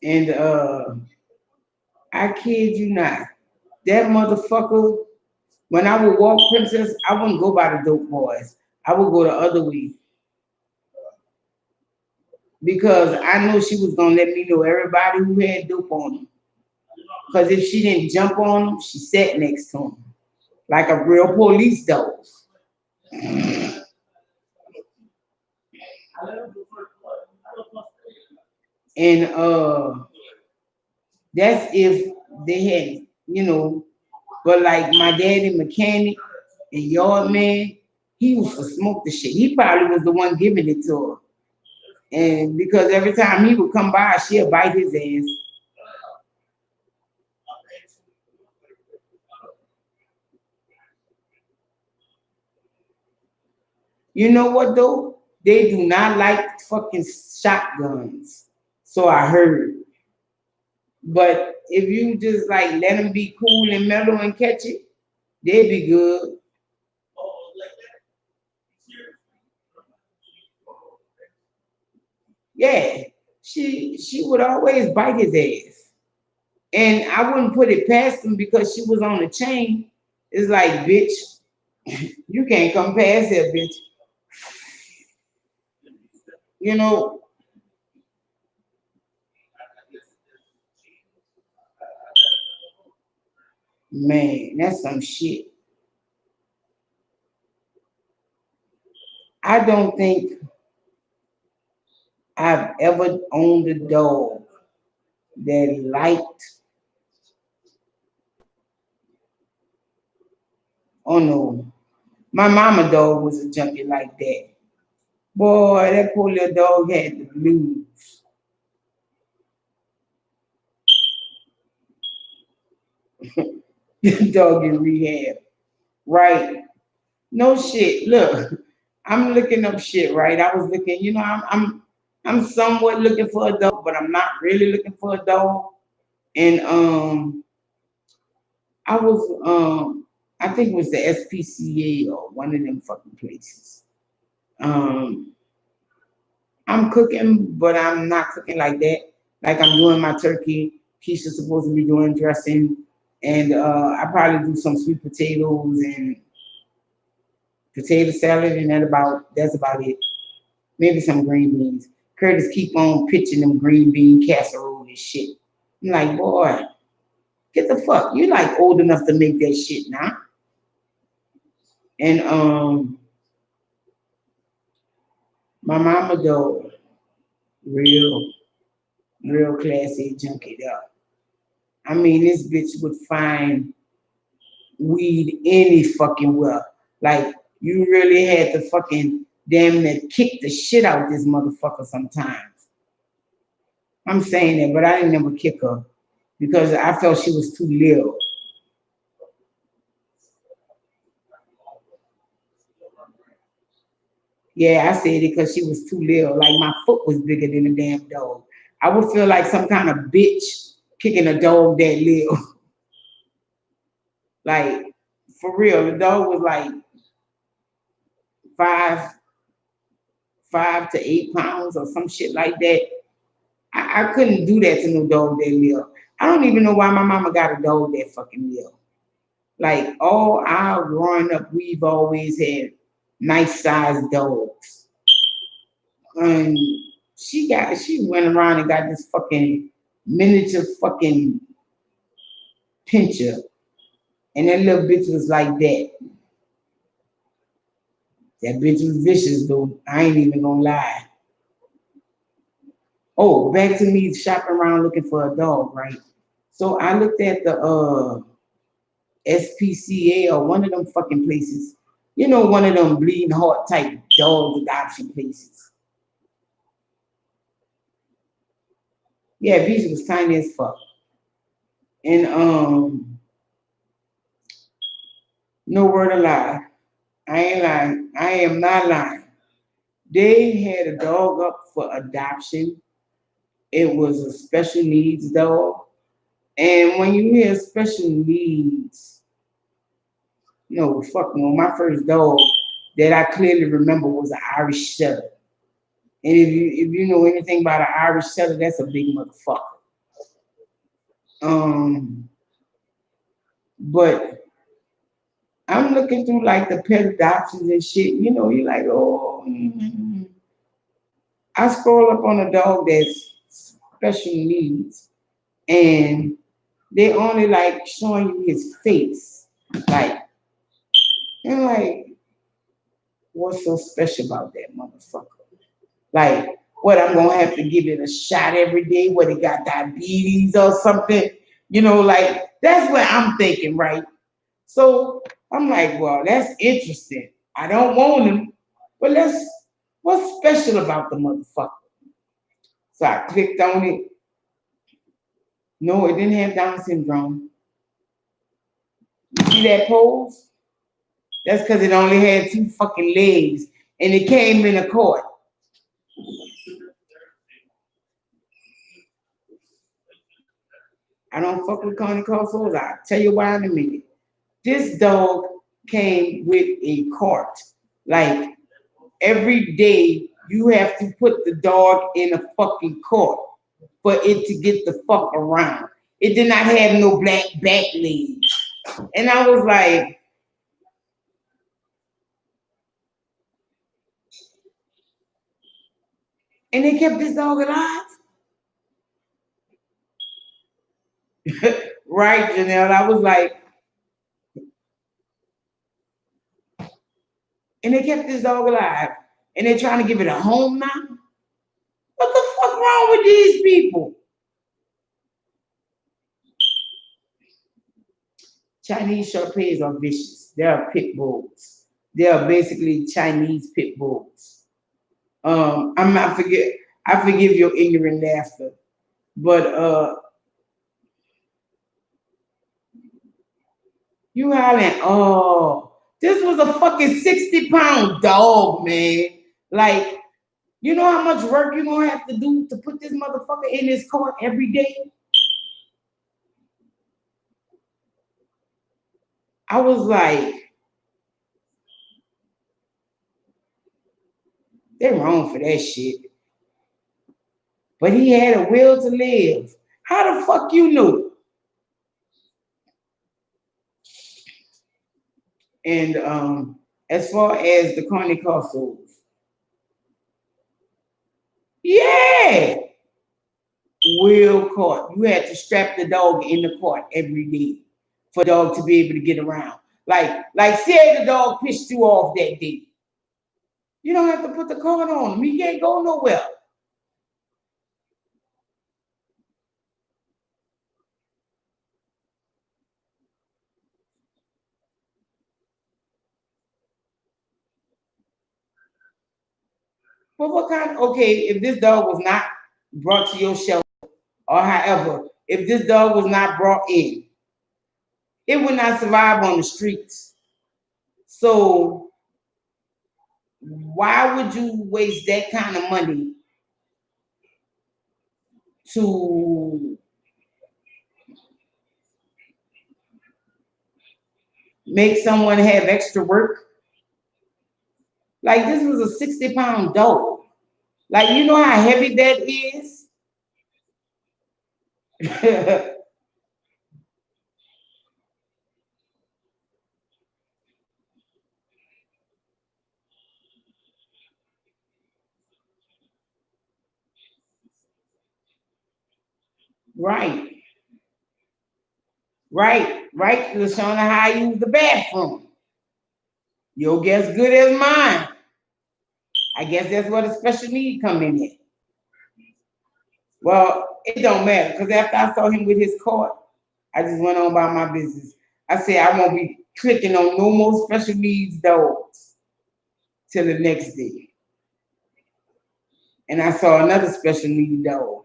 And I kid you not, that motherfucker, when I would walk Princess, I wouldn't go by the dope boys. I would go the other way. Because I know she was gonna let me know everybody who had dope on them. Because if she didn't jump on them, she sat next to them. Like a real police dog. And that's if they had, but like my daddy mechanic and yard man, he used to smoke the shit. He probably was the one giving it to her. And because every time he would come by, she'd bite his ass. You know what though? They do not like fucking shotguns. So I heard. But if you just like let them be cool and mellow and catch it, they'd be good. Yeah, she would always bite his ass, and I wouldn't put it past him because she was on the chain. It's like, bitch, you can't come past that, bitch. You know, man, that's some shit. I don't think I've ever owned a dog that liked. Oh no, my mama dog was a junkie like that. Boy, that poor little dog had the blues. The dog in rehab, right? No shit. Look, I'm looking up shit, right? I was looking, I'm somewhat looking for a dog, but I'm not really looking for a dog. And I was I think it was the SPCA or one of them fucking places. Um, I'm cooking, but I'm not cooking like that. Like I'm doing my turkey. Keisha's supposed to be doing dressing, and I probably do some sweet potatoes and potato salad, and that's about it. Maybe some green beans. Curtis keep on pitching them green bean casserole and shit. I'm like, boy, get the fuck. You like old enough to make that shit now. And my mama though, real, real classy junkie though. I mean, this bitch would find weed any fucking well. Like you really had to fucking damn near kick the shit out this motherfucker sometimes. I'm saying that, but I didn't never kick her because I felt she was too little. Yeah, I said it because she was too little. Like my foot was bigger than a damn dog. I would feel like some kind of bitch kicking a dog that little. Like for real, the dog was like five, 5 to 8 pounds or some shit like that. I couldn't do that to no dog that little. I don't even know why my mama got a dog that fucking little. Like all our growing up, we've always had nice sized dogs. And she went around and got this fucking miniature fucking pincher. And that little bitch was like that. That bitch was vicious though. I ain't even gonna lie. Oh, back to me shopping around looking for a dog, right? So I looked at the SPCA or one of them fucking places. You know, one of them bleeding heart type dog adoption places. Yeah, Beach was tiny as fuck. And no word of lie. I ain't lying. I am not lying. They had a dog up for adoption. It was a special needs dog. And when you hear special needs, no, fuck no. My first dog that I clearly remember was an Irish Setter. And if you know anything about an Irish Setter, that's a big motherfucker. But I'm looking through like the pet adoptions and shit. You know, you're like, oh. I scroll up on a dog that's special needs, and they only like showing you his face, like, and like, what's so special about that motherfucker? Like, what I'm gonna have to give it a shot every day? What it got diabetes or something? You know, like that's what I'm thinking, right? So I'm like, well, that's interesting. I don't want him, but what's special about the motherfucker? So I clicked on it. No, it didn't have Down syndrome. You see that pose? That's because it only had 2 fucking legs and it came in a court. I don't fuck with Connie Corsos. I'll tell you why in a minute. This dog came with a cart. Like every day you have to put the dog in a fucking cart for it to get the fuck around. It did not have no black back legs. And I was like, and they kept this dog alive? Right, Janelle? I was like, and they kept this dog alive. And they're trying to give it a home now? What the fuck wrong with these people? Chinese Shorthair are vicious. They are pit bulls. They are basically Chinese pit bulls. I forgive your ignorant laughter, but you hollering, oh, this was a fucking 60-pound dog, man. Like, you know how much work you're gonna have to do to put this motherfucker in this cart every day? I was like, they're wrong for that shit. But he had a will to live. How the fuck you knew? And as far as the Connie Corsos, yeah, wheel cart. You had to strap the dog in the cart every day for the dog to be able to get around. Like say the dog pissed you off that day. You don't have to put the cart on him. He can't go nowhere. But what kind? Okay, if this dog was not brought to your shelter, or however, if this dog was not brought in, it would not survive on the streets. So why would you waste that kind of money to make someone have extra work? Like this was a 60-pound dog. Like you know how heavy that is? Right, right, LaShawn, how I use the bathroom. Your guess good as mine. I guess that's where the special need come in at. Well, it don't matter because after I saw him with his card, I just went on about my business. I said I won't be clicking on no more special needs dogs till the next day. And I saw another special needs dog.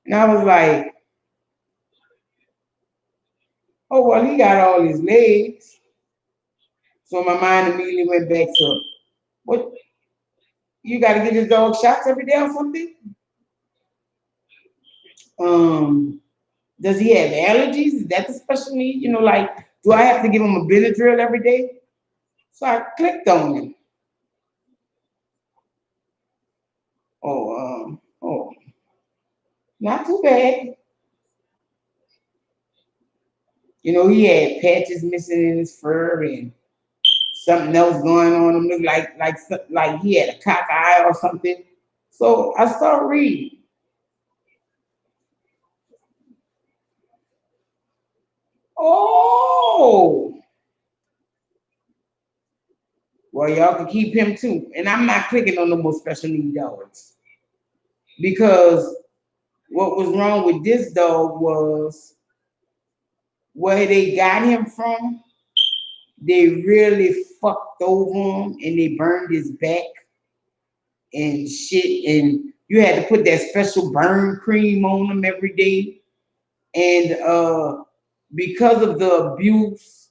And I was like, oh, well, he got all his legs. So my mind immediately went back to, what, you got to get his dog shots every day or something? Does he have allergies? Is that the special need? You know, like, do I have to give him a Benadryl every day? So I clicked on him. Oh, not too bad. You know, he had patches missing in his fur and something else going on. Him looked like he had a cock eye or something. So I started reading. Oh, well, y'all can keep him too. And I'm not clicking on no more special need dogs because what was wrong with this dog was where they got him from. They really fucked over him and they burned his back and shit. And you had to put that special burn cream on him every day. And because of the abuse,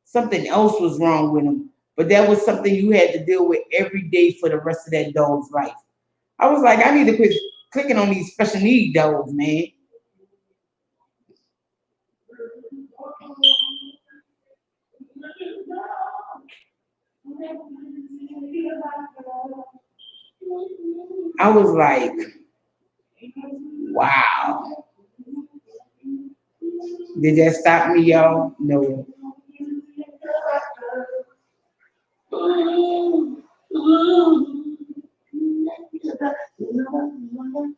something else was wrong with him. But that was something you had to deal with every day for the rest of that dog's life. I was like, I need to quit clicking on these special need dogs, man. I was like, wow. Did that stop me, y'all? No.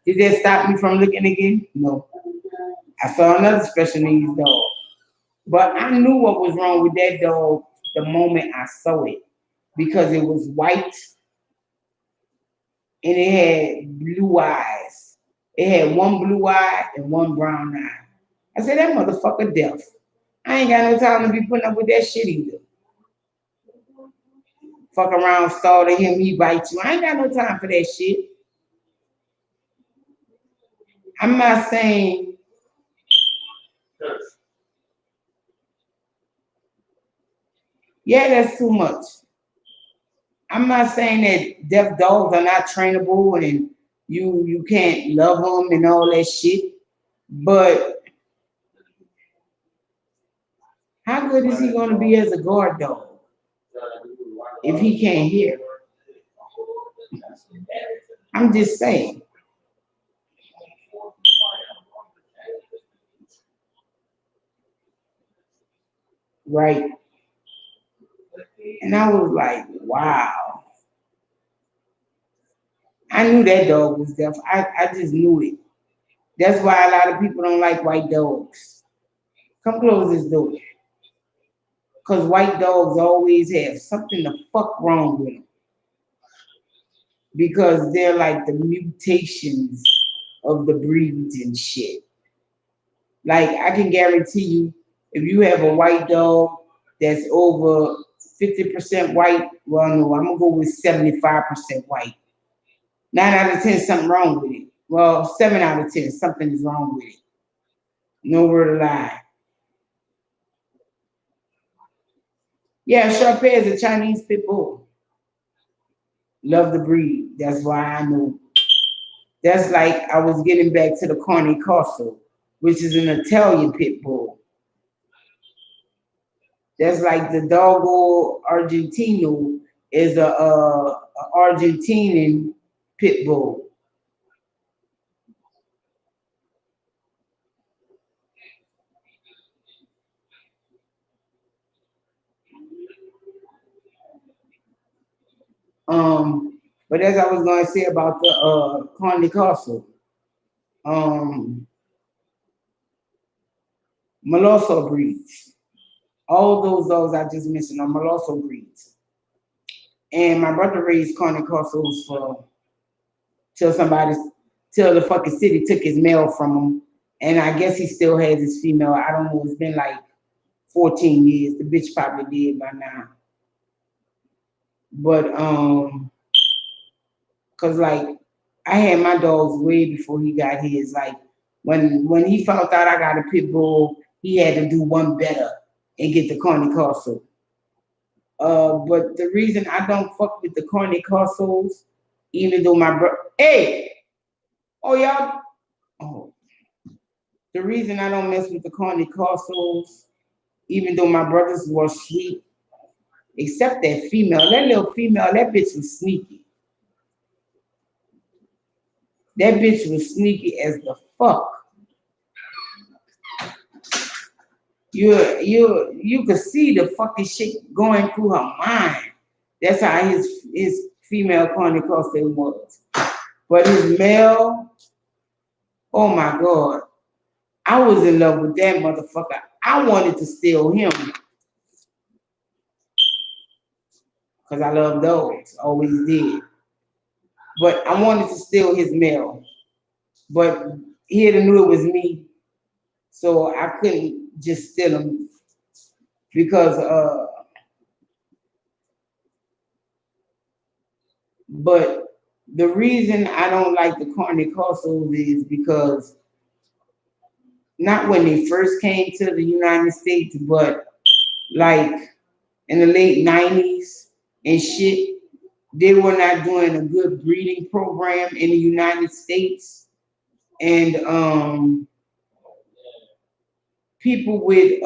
Did that stop me from looking again? No. I saw another special needs dog. But I knew what was wrong with that dog the moment I saw it because it was white and it had blue eyes. It had one blue eye and one brown eye. I said, that motherfucker deaf. I ain't got no time to be putting up with that shit either. Fuck around, startle him, he bites you. I ain't got no time for that shit. I'm not saying, yeah, that's too much. I'm not saying that deaf dogs are not trainable and you can't love them and all that shit. But how good is he going to be as a guard dog if he can't hear? I'm just saying. Right. And I was like, wow. I knew that dog was deaf. I just knew it. That's why a lot of people don't like white dogs. Come close this door. Because white dogs always have something the fuck wrong with them. Because they're like the mutations of the breeds and shit. Like I can guarantee you, if you have a white dog that's over 50% white, well, no, I'm gonna go with 75% white. 9 out of 10, something wrong with it. Well, 7 out of 10, something is wrong with it. No word to lie. Yeah, Sharpei is a Chinese pit bull. Love the breed. That's why I know. That's like I was getting back to the Carne Corso, which is an Italian pit bull. That's like the Doggo Argentino is a Argentinian pit bull. But as I was going to say about the Carne Corso, um, Maloso breeds. All those dogs I just mentioned are Maloso breeds. And my brother raised Carne Corsos for till somebody, till the fucking city took his male from him. And I guess he still has his female. I don't know. It's been like 14 years. The bitch probably dead by now. But cause like I had my dogs way before he got his. Like when he found out I got a pit bull, he had to do one better and get the Carne Corso. But the reason I don't fuck with the Carne Corsos, even though my bro, hey, oh y'all, oh, the reason I don't mess with the Carne Corsos, even though my brothers were sweet, except that female, that little female, that bitch was sneaky. That bitch was sneaky as the fuck. You could see the fucking shit going through her mind. That's how his female Carne Corso was. But his male, oh my god, I was in love with that motherfucker. I wanted to steal him because I love dogs, always did. But I wanted to steal his male. But he had knew it was me, so I couldn't just steal him because but the reason I don't like the Carne Corsos is because not when they first came to the United States, but like in the late 90s and shit, they were not doing a good breeding program in the United States. And people with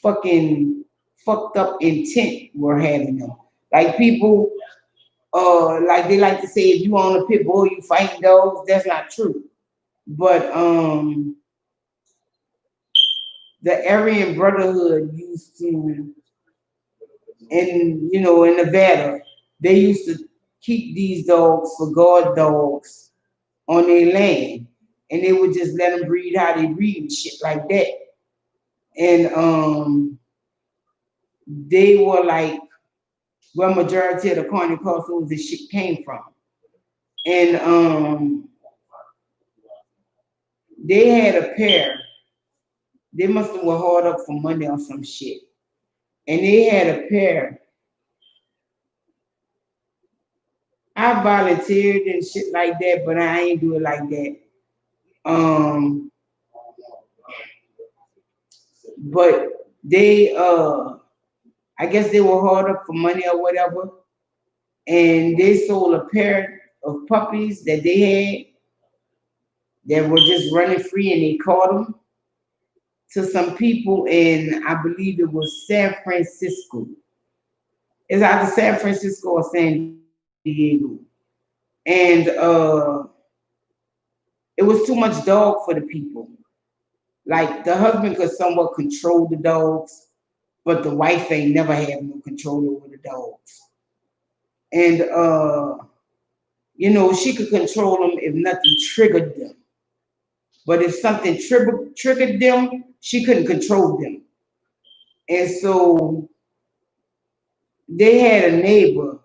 fucking fucked up intent were having them. Like people, like they like to say, if you own a pit bull, you fight dogs. That's not true. But the Aryan Brotherhood used to, in Nevada, they used to keep these dogs for guard dogs on their land, and they would just let them breed how they breed and shit like that. And they were like where majority of the Carne Corsos and shit came from. And they had a pair. They must have were hard up for money or some shit. And they had a pair. I volunteered and shit like that, but I ain't do it like that. Um, but they I guess they were hard up for money or whatever. And they sold a pair of puppies that they had that were just running free and they caught them to some people in, I believe it was San Francisco. It's either San Francisco or San Diego. And it was too much dog for the people. Like the husband could somewhat control the dogs, but the wife ain't never had no control over the dogs. And she could control them if nothing triggered them. But if something triggered them, she couldn't control them. And so they had a neighbor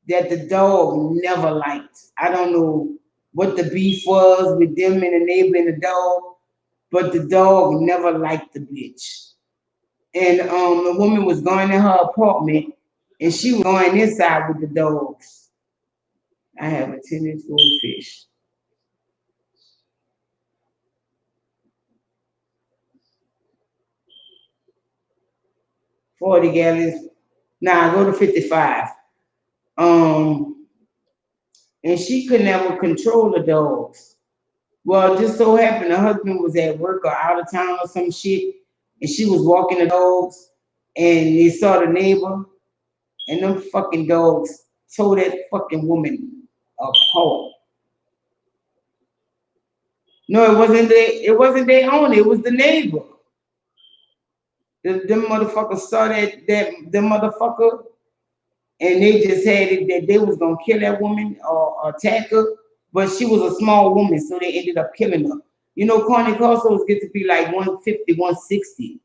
that the dog never liked. I don't know what the beef was with them and the neighbor and the dog, but the dog never liked the bitch. And the woman was going in her apartment and she was going inside with the dogs. I have a 10-inch goldfish. 40 gallons. Nah, go to 55. And she could never control the dogs. Well, it just so happened her husband was at work or out of town or some shit, and she was walking the dogs, and they saw the neighbor, and them fucking dogs tore that fucking woman apart. No, it wasn't their own, it was the neighbor. Them motherfuckers saw the motherfucker, and they just had it that they was gonna kill that woman or attack her, but she was a small woman, so they ended up killing her. You know, corny corsos get to be like 150, 160.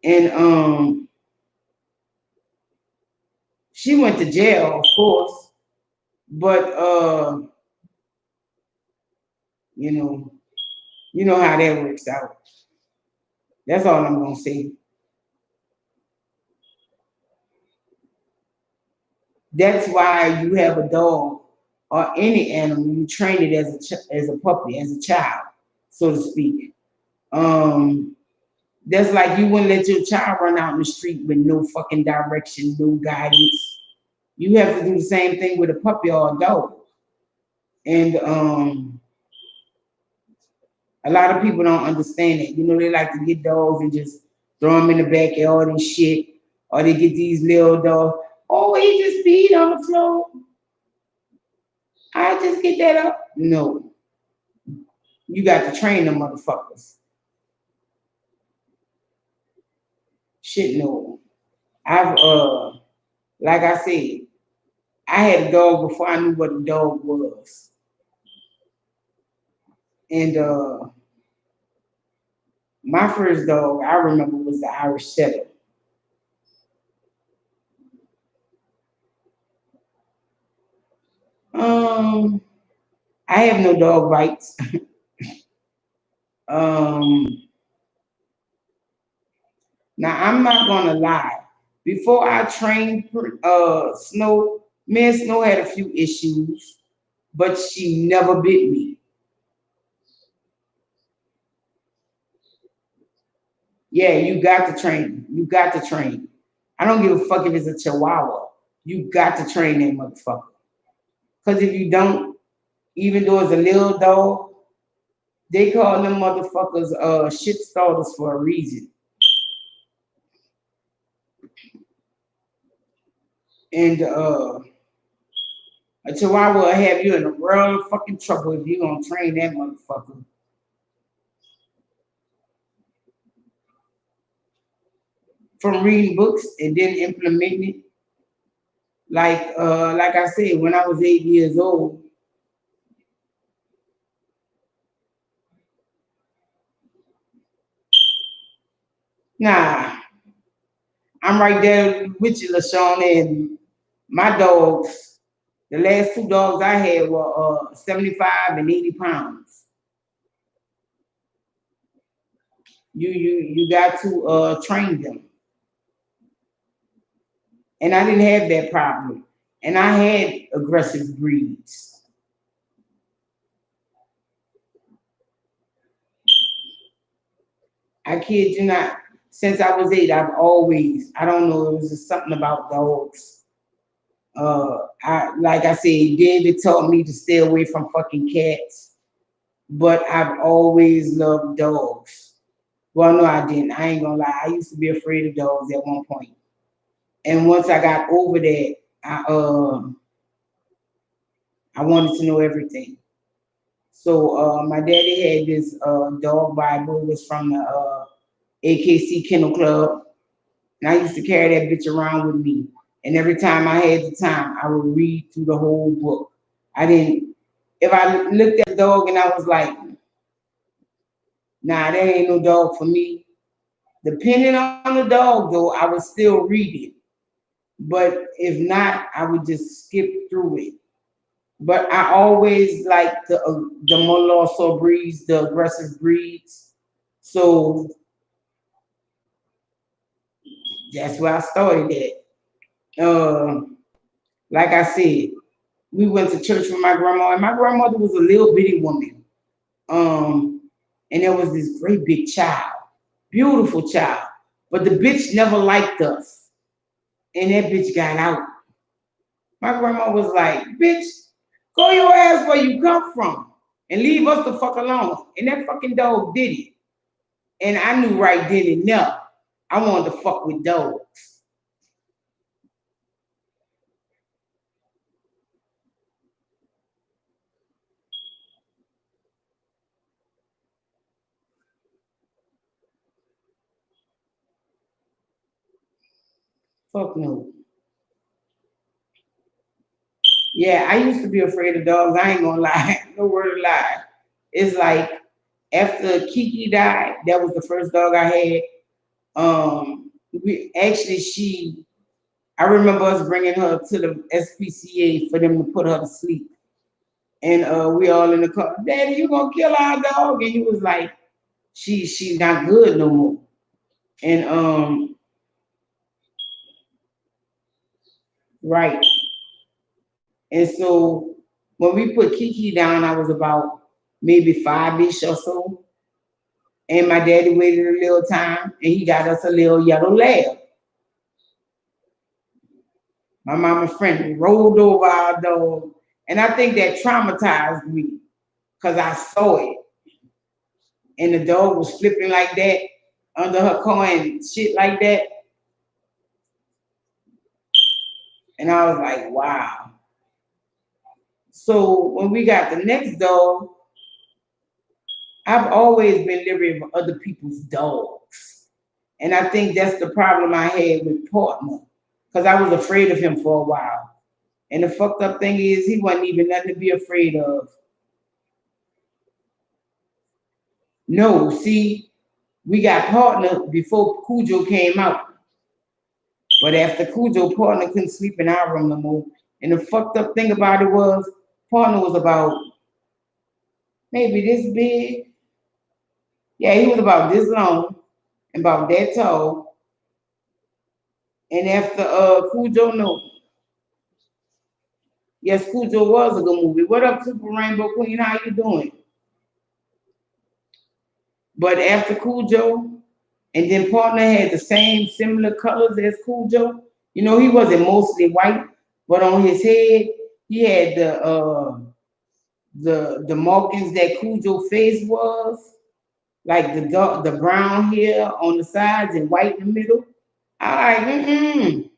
And she went to jail, of course, but you know, you know how that works out. That's all I'm gonna say. That's why you have a dog or any animal, you train it as a puppy, as a child, so to speak. Um, that's like you wouldn't let your child run out in the street with no fucking direction, no guidance. You have to do the same thing with a puppy or a dog. And a lot of people don't understand it. You know, they like to get dogs and just throw them in the backyard and shit, or they get these little dogs. Oh, he just peed on the floor. I just get that up. No, you got to train them motherfuckers. Shit, no. I've like I said, I had a dog before I knew what a dog was. And my first dog I remember was the Irish Setter. Um, I have no dog bites. um, Now I'm not gonna lie. Before I trained Snow, me and Snow had a few issues, but she never bit me. Yeah, you got to train. You got to train. I don't give a fuck if it's a Chihuahua. You got to train that motherfucker. Because if you don't, even though it's a little dog, they call them motherfuckers shit starters for a reason. And a Chihuahua will have you in a world of fucking trouble if you gonna train that motherfucker. From reading books and then implementing it. Like I said, when I was 8 years old, nah, I'm right there with you, LaShawn, and my dogs, the last two dogs I had were 75 and 80 pounds. You got to train them. And I didn't have that problem. And I had aggressive breeds. I kid you not. Since I was 8, I've always, I don't know, it was just something about dogs. Like I said, David taught me to stay away from fucking cats, but I've always loved dogs. Well, no, I didn't. I ain't gonna lie. I used to be afraid of dogs at one point. And once I got over that, I wanted to know everything. So my daddy had this dog Bible. It was from the AKC Kennel Club. And I used to carry that bitch around with me. And every time I had the time, I would read through the whole book. I didn't, if I looked at the dog and I was like, nah, that ain't no dog for me. Depending on the dog, though, I would still read it. But if not, I would just skip through it. But I always like the Molosser breeds, the aggressive breeds. So that's where I started at. Like I said, we went to church with my grandma, and my grandmother was a little bitty woman. And there was this great big child, beautiful child, but the bitch never liked us, and that bitch got out. My grandma was like, bitch, go your ass where you come from and leave us the fuck alone. And that fucking dog did it. And I knew right then and there, I wanted to fuck with dogs. Fuck no. Yeah, I used to be afraid of dogs. I ain't gonna lie. No word of lie. It's like after Kiki died, that was the first dog I had. We actually I remember us bringing her to the SPCA for them to put her to sleep. And we all in the car, Daddy, you gonna kill our dog? And he was like, she's not good no more. And right. And so when we put Kiki down, I was about maybe 5-ish or so. And my daddy waited a little time and he got us a little yellow lab. My mama friend rolled over our dog. And I think that traumatized me because I saw it. And the dog was flipping like that under her car and shit like that. And I was like, wow. So when we got the next dog, I've always been leery of other people's dogs. And I think that's the problem I had with Partner, because I was afraid of him for a while. And the fucked up thing is he wasn't even nothing to be afraid of. No, see, we got Partner before Cujo came out. But after Cujo, Partner couldn't sleep in our room no more. And the fucked up thing about it was, Partner was about maybe this big. Yeah, he was about this long and about that tall. And after Cujo, no. Yes, Cujo was a good movie. What up, Super Rainbow Queen? How you doing? But after Cujo, and then Partner had the same similar colors as Cujo. You know, he wasn't mostly white, but on his head, he had the markings that Cujo face was, like the brown hair on the sides and white in the middle. I like,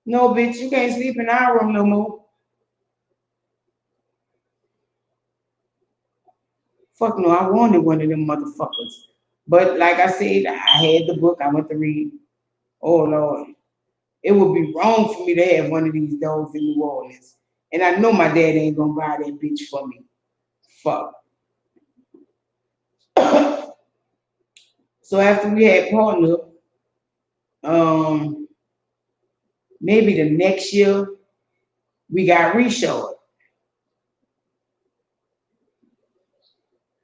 no, bitch, you can't sleep in our room no more. Fuck no, I wanted one of them motherfuckers. But like I said, I had the book I went to read. Oh Lord. It would be wrong for me to have one of these dogs in New Orleans. And I know my dad ain't gonna buy that bitch for me. Fuck. So after we had Partner, maybe the next year we got Reshaw.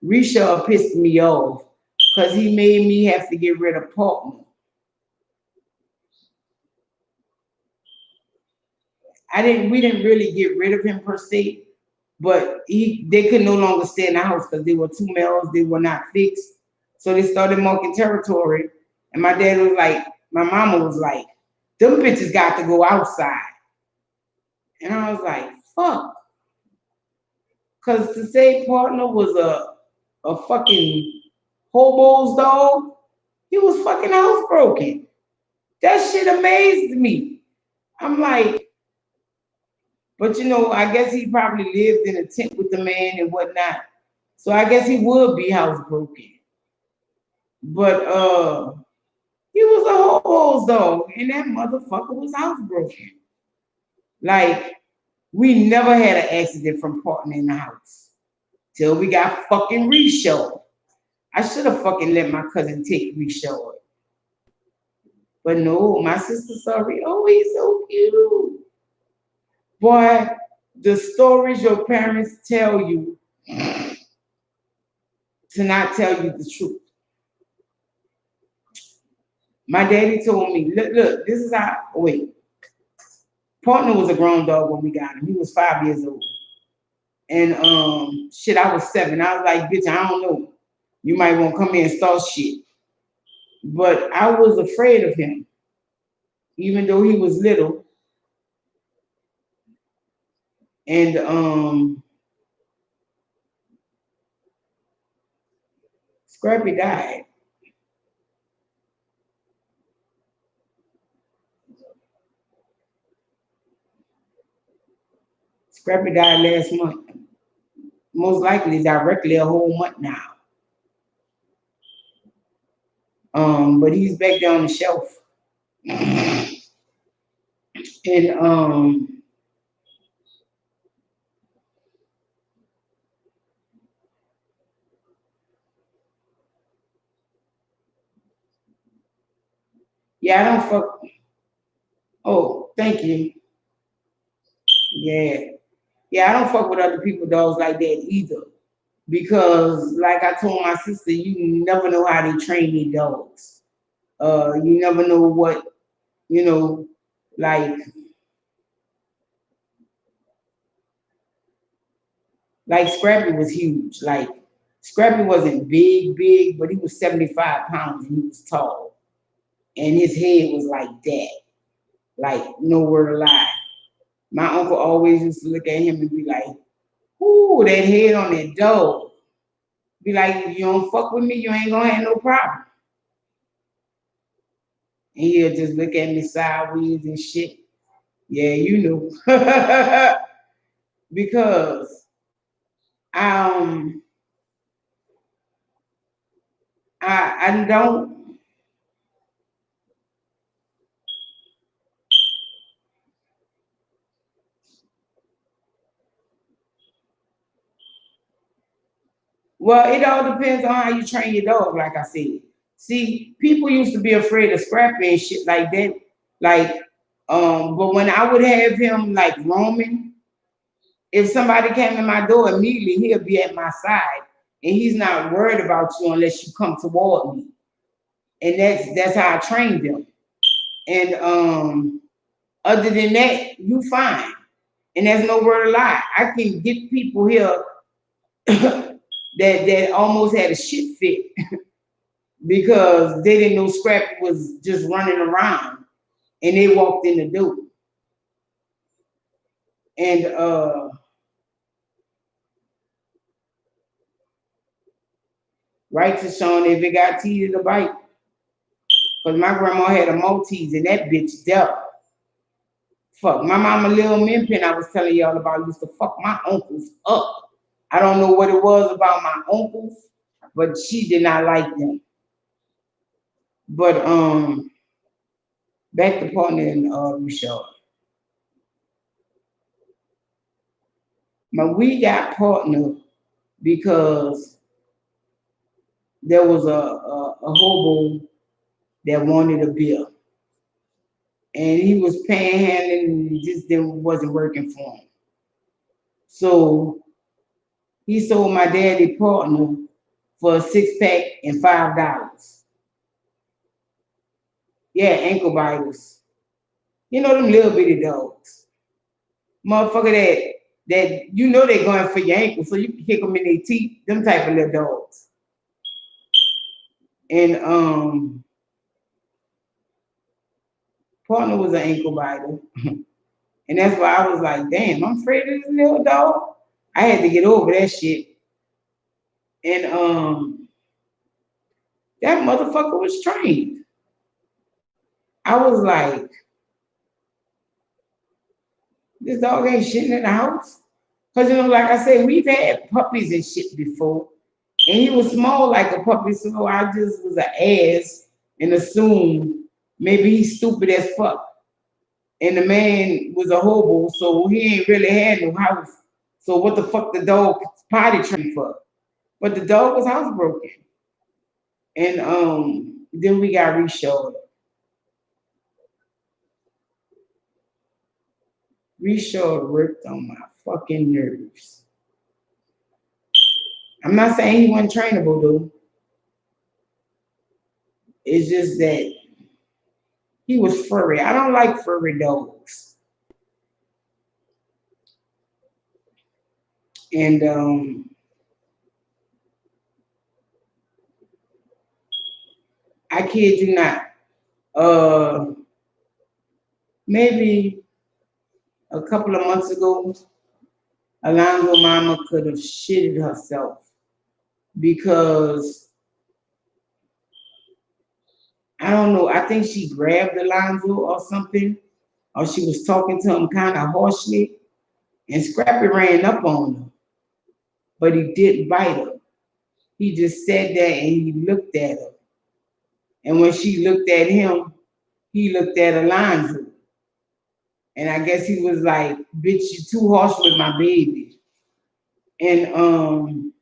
Reshaw pissed me off because he made me have to get rid of Partner. We didn't really get rid of him per se, but they could no longer stay in the house because they were two males, they were not fixed. So they started marking territory. And my dad was like, my mama was like, them bitches got to go outside. And I was like, fuck. Because to say Partner was a fucking hobo's dog, he was fucking housebroken. That shit amazed me. I'm like, but you know, I guess he probably lived in a tent with the man and whatnot. So I guess he would be housebroken. But he was a hobo's dog, and that motherfucker was housebroken. Like, we never had an accident from Partner in the house till we got fucking Reshaw. I should have fucking let my cousin take Reshaw. But no, my sister saw it. Oh, he's so cute. Boy, the stories your parents tell you to not tell you the truth. My daddy told me, look, this is how, wait. Partner was a grown dog when we got him. He was 5 years old. And shit, I was 7. I was like, bitch, I don't know. You might want to come here and start shit. But I was afraid of him. Even though he was little. And Scrappy died. Scrappy died last month. Most likely directly a whole month now. But he's back there on the shelf. And yeah, I don't fuck. Oh, thank you. Yeah. Yeah, I don't fuck with other people dogs like that either. Because like I told my sister, you never know how they train these dogs. You never know what, you know, like Scrappy was huge. Like Scrappy wasn't big, but he was 75 pounds and he was tall. And his head was like that. Like no word of lie. My uncle always used to look at him and be like, ooh, that head on that dog. Be like, if you don't fuck with me, you ain't gonna have no problem. And he'll just look at me sideways and shit. Yeah, you know. Because um I don't. Well, it all depends on how you train your dog, like I said. See, people used to be afraid of Scrappy and shit like that. Like, but when I would have him like roaming, if somebody came in my door immediately, he'll be at my side. And he's not worried about you unless you come toward me. And that's how I trained them. And other than that, you fine. And there's no word of lie. I can get people here that almost had a shit fit because they didn't know Scrappy was just running around and they walked in the door. And right to Sean, if it got teeth to bite, because my grandma had a Maltese and that bitch dealt. Fuck, my mama Lil Minpin I was telling y'all about used to fuck my uncles up. I don't know what it was about my uncles, but she did not like them. But back to partner and Richard. But we got partner because there was a hobo that wanted a beer. And he was panhandling and it just wasn't working for him. So he sold my daddy partner for a 6-pack and $5. Yeah, ankle biters. You know them little bitty dogs. Motherfucker that you know they're going for your ankle, so you can kick them in their teeth, them type of little dogs. And partner was an ankle biter. And that's why I was like, damn, I'm afraid of this little dog. I had to get over that shit. And that motherfucker was trained. I was like, this dog ain't shitting in the house. Cause you know, like I said, we've had puppies and shit before. And he was small like a puppy, so I just was an ass and assumed maybe he's stupid as fuck. And the man was a hobo, so he ain't really had no house. So what the fuck the dog potty trained for? But the dog was housebroken. And then we got Reshawed. Reshawed worked on my fucking nerves. I'm not saying he wasn't trainable though. It's just that he was furry. I don't like furry dogs. And I kid you not. Maybe a couple of months ago, Alonzo mama could have shitted herself because I don't know. I think she grabbed Alonzo or something, or she was talking to him kind of harshly, and Scrappy ran up on her, but he didn't bite her. He just sat there and he looked at her. And when she looked at him, he looked at Alonzo. And I guess he was like, bitch, you too harsh with my baby. And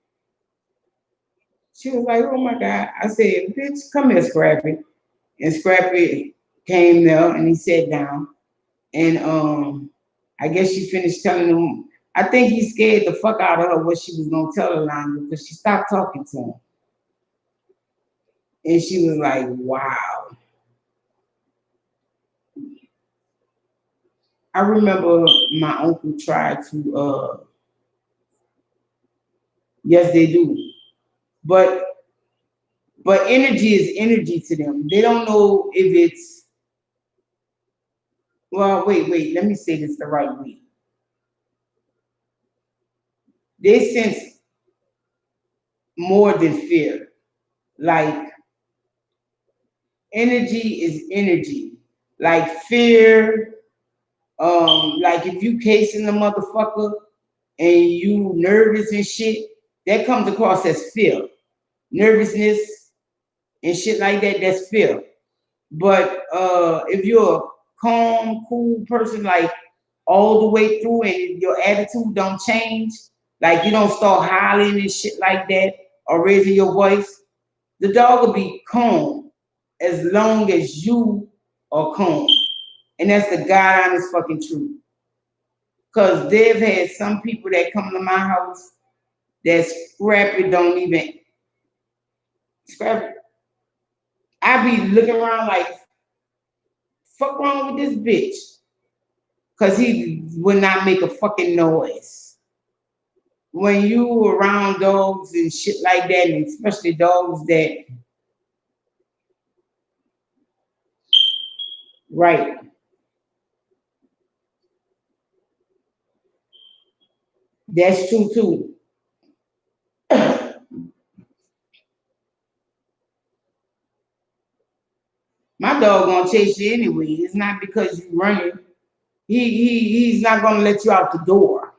she was like, oh my God. I said, bitch, come here, Scrappy. And Scrappy came there and he sat down. And I guess she finished telling him, I think he scared the fuck out of her what she was gonna tell Alonzo because she stopped talking to him. And she was like, wow. I remember my uncle tried to, yes, they do. But energy is energy to them. They don't know if it's, well, wait, let me say this the right way. They sense more than fear. Like, energy is energy. Like fear, like if you casing the motherfucker and you nervous and shit, that comes across as fear. Nervousness and shit like that, that's fear. But if you're a calm, cool person, like all the way through and your attitude don't change, like you don't start hollering and shit like that or raising your voice, the dog will be calm as long as you are calm. And that's the God honest fucking truth. Because they've had some people that come to my house that Scrappy don't even, Scrappy, I be looking around like, fuck wrong with this bitch? Because he would not make a fucking noise. When you around dogs and shit like that, and especially dogs that, right. That's true too. My dog gonna chase you anyway. It's not because you running. He's not gonna let you out the door.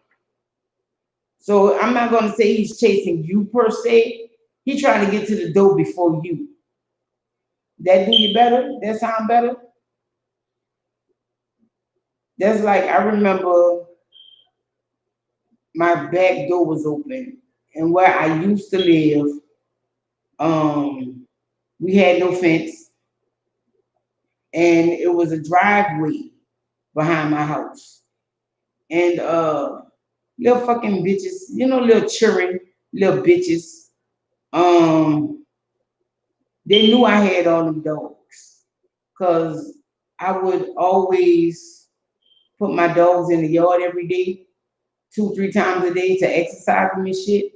So I'm not gonna say he's chasing you per se. He trying to get to the door before you. That do you better? That sound better? That's like I remember my back door was open, and where I used to live, we had no fence, and it was a driveway behind my house. And little fucking bitches, you know, little children, little bitches. They knew I had all them dogs, cause I would always put my dogs in the yard every day, 2, 3 times a day to exercise them and shit.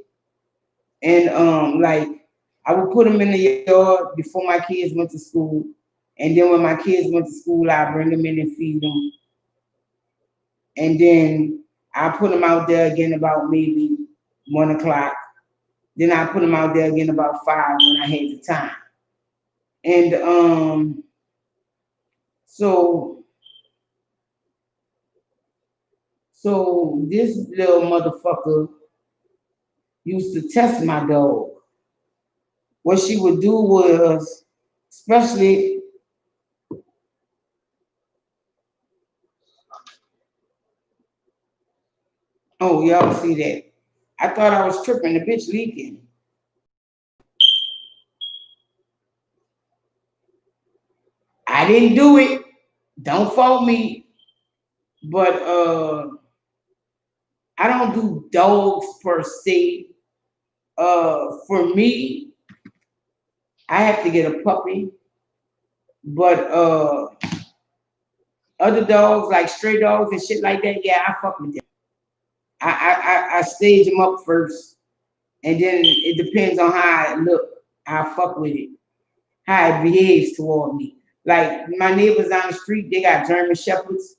And like I would put them in the yard before my kids went to school, and then when my kids went to school, I bring them in and feed them, and then I put them out there again about maybe 1 o'clock. Then I put them out there again about 5 when I had the time. And so this little motherfucker used to test my dog. What she would do was, especially, oh, y'all see that. I thought I was tripping, the bitch leaking. I didn't do it. Don't fault me. But I don't do dogs per se. For me, I have to get a puppy. But other dogs, like stray dogs and shit like that, yeah, I fuck with them. I stage them up first, and then it depends on how I look. I fuck with it, how it behaves toward me. Like my neighbors down the street, they got German shepherds.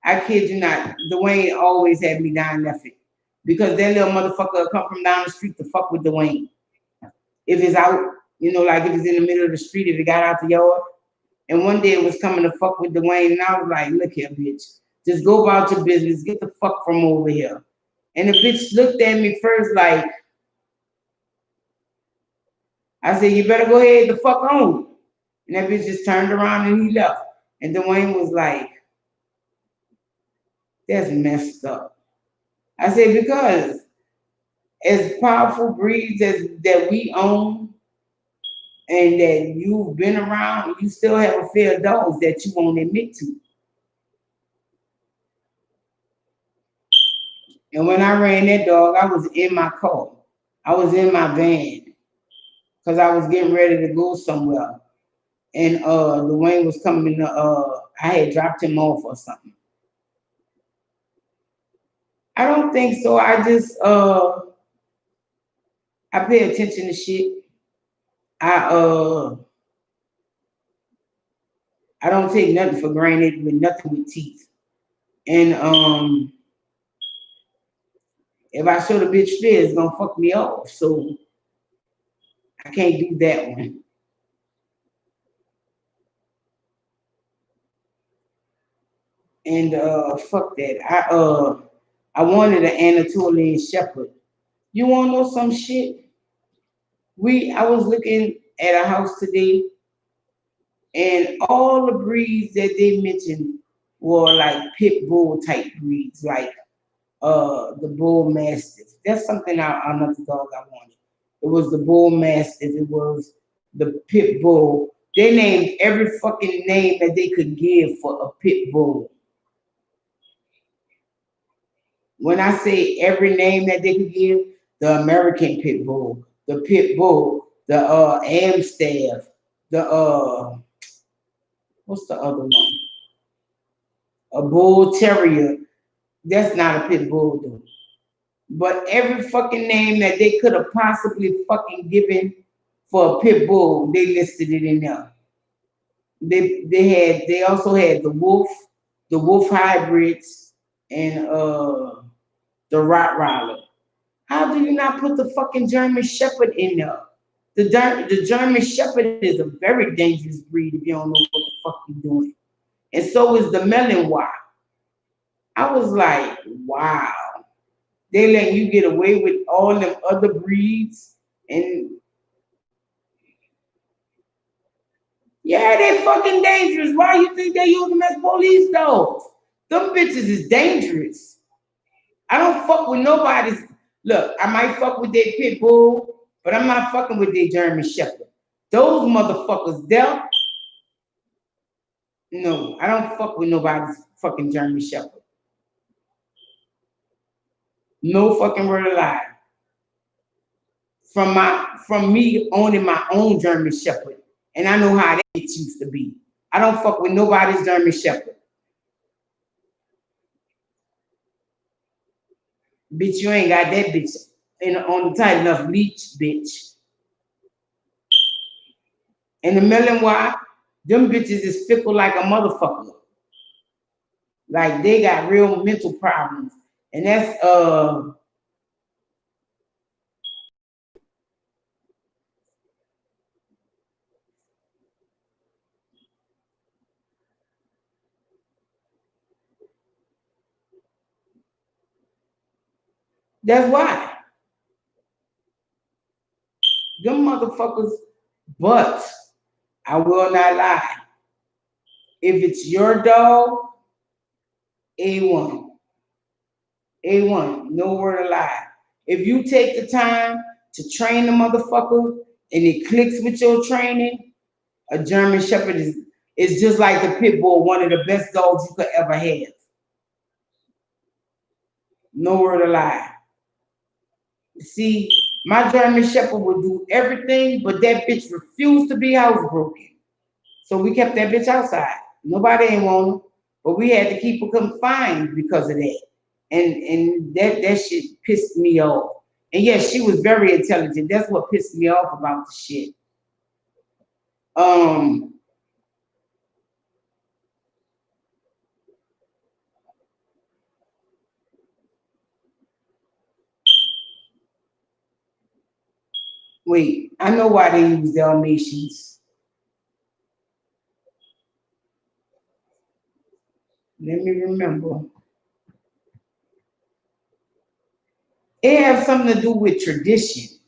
I kid you not, Dwayne always had me down left it. because that little motherfucker will come from down the street to fuck with Dwayne. If it's out, you know, like if it's in the middle of the street, if it got out the yard. And one day it was coming to fuck with Dwayne, and I was like, look here, bitch. Just go about your business. Get the fuck from over here. And the bitch looked at me first like, I said, you better go ahead the fuck on. And that bitch just turned around and he left. And Dwayne was like, that's messed up. I said, because as powerful breeds as that we own and that you've been around, you still have a fear of dogs that you won't admit to. And when I ran that dog, I was in my car. I was in my van because I was getting ready to go somewhere. And Dwayne was coming to, I had dropped him off or something. I don't think so. I just, I pay attention to shit. I don't take nothing for granted with nothing with teeth. And if I show the bitch fear, it's gonna fuck me off. So I can't do that one. And fuck that. I wanted an Anatolian Shepherd. You wanna know some shit? I was looking at a house today, and all the breeds that they mentioned were like pit bull type breeds, like the bull mastiff. That's something another dog I wanted. It was the bull mastiff. It was the pit bull. They named every fucking name that they could give for a pit bull. When I say every name that they could give, the American pit bull, the pit bull, the Amstaff, the what's the other one? A bull terrier. That's not a pit bull though. But every fucking name that they could have possibly fucking given for a pit bull, they listed it in there. They also had the wolf hybrids, and the Rottweiler. How do you not put the fucking German Shepherd in there? The German Shepherd is a very dangerous breed if you don't know what the fuck you're doing. And so is the Malinois. I was like, wow. They let you get away with all them other breeds. And yeah, they fucking dangerous. Why you think they use them as police dogs? Them bitches is dangerous. I don't fuck with nobody's. Look, I might fuck with their pit bull, but I'm not fucking with their German Shepherd. Those motherfuckers there. No, I don't fuck with nobody's fucking German Shepherd. No fucking word of lie. From me owning my own German Shepherd, and I know how that used to be. I don't fuck with nobody's German Shepherd. Bitch, you ain't got that bitch on the tight enough leash, bitch. And the Malinois, them bitches is fickle like a motherfucker. Like they got real mental problems. And that's why. Them motherfuckers, but I will not lie. If it's your dog, A1. A1, no word of lie. If you take the time to train the motherfucker and it clicks with your training, a German Shepherd is just like the pit bull, one of the best dogs you could ever have. No word of lie. See, my German Shepherd would do everything, but that bitch refused to be housebroken. So we kept that bitch outside. Nobody ain't want her, but we had to keep her confined because of that. And that shit pissed me off. And yes, she was very intelligent. That's what pissed me off about the shit. Wait, I know why they use Dalmatians. Let me remember. It has something to do with tradition.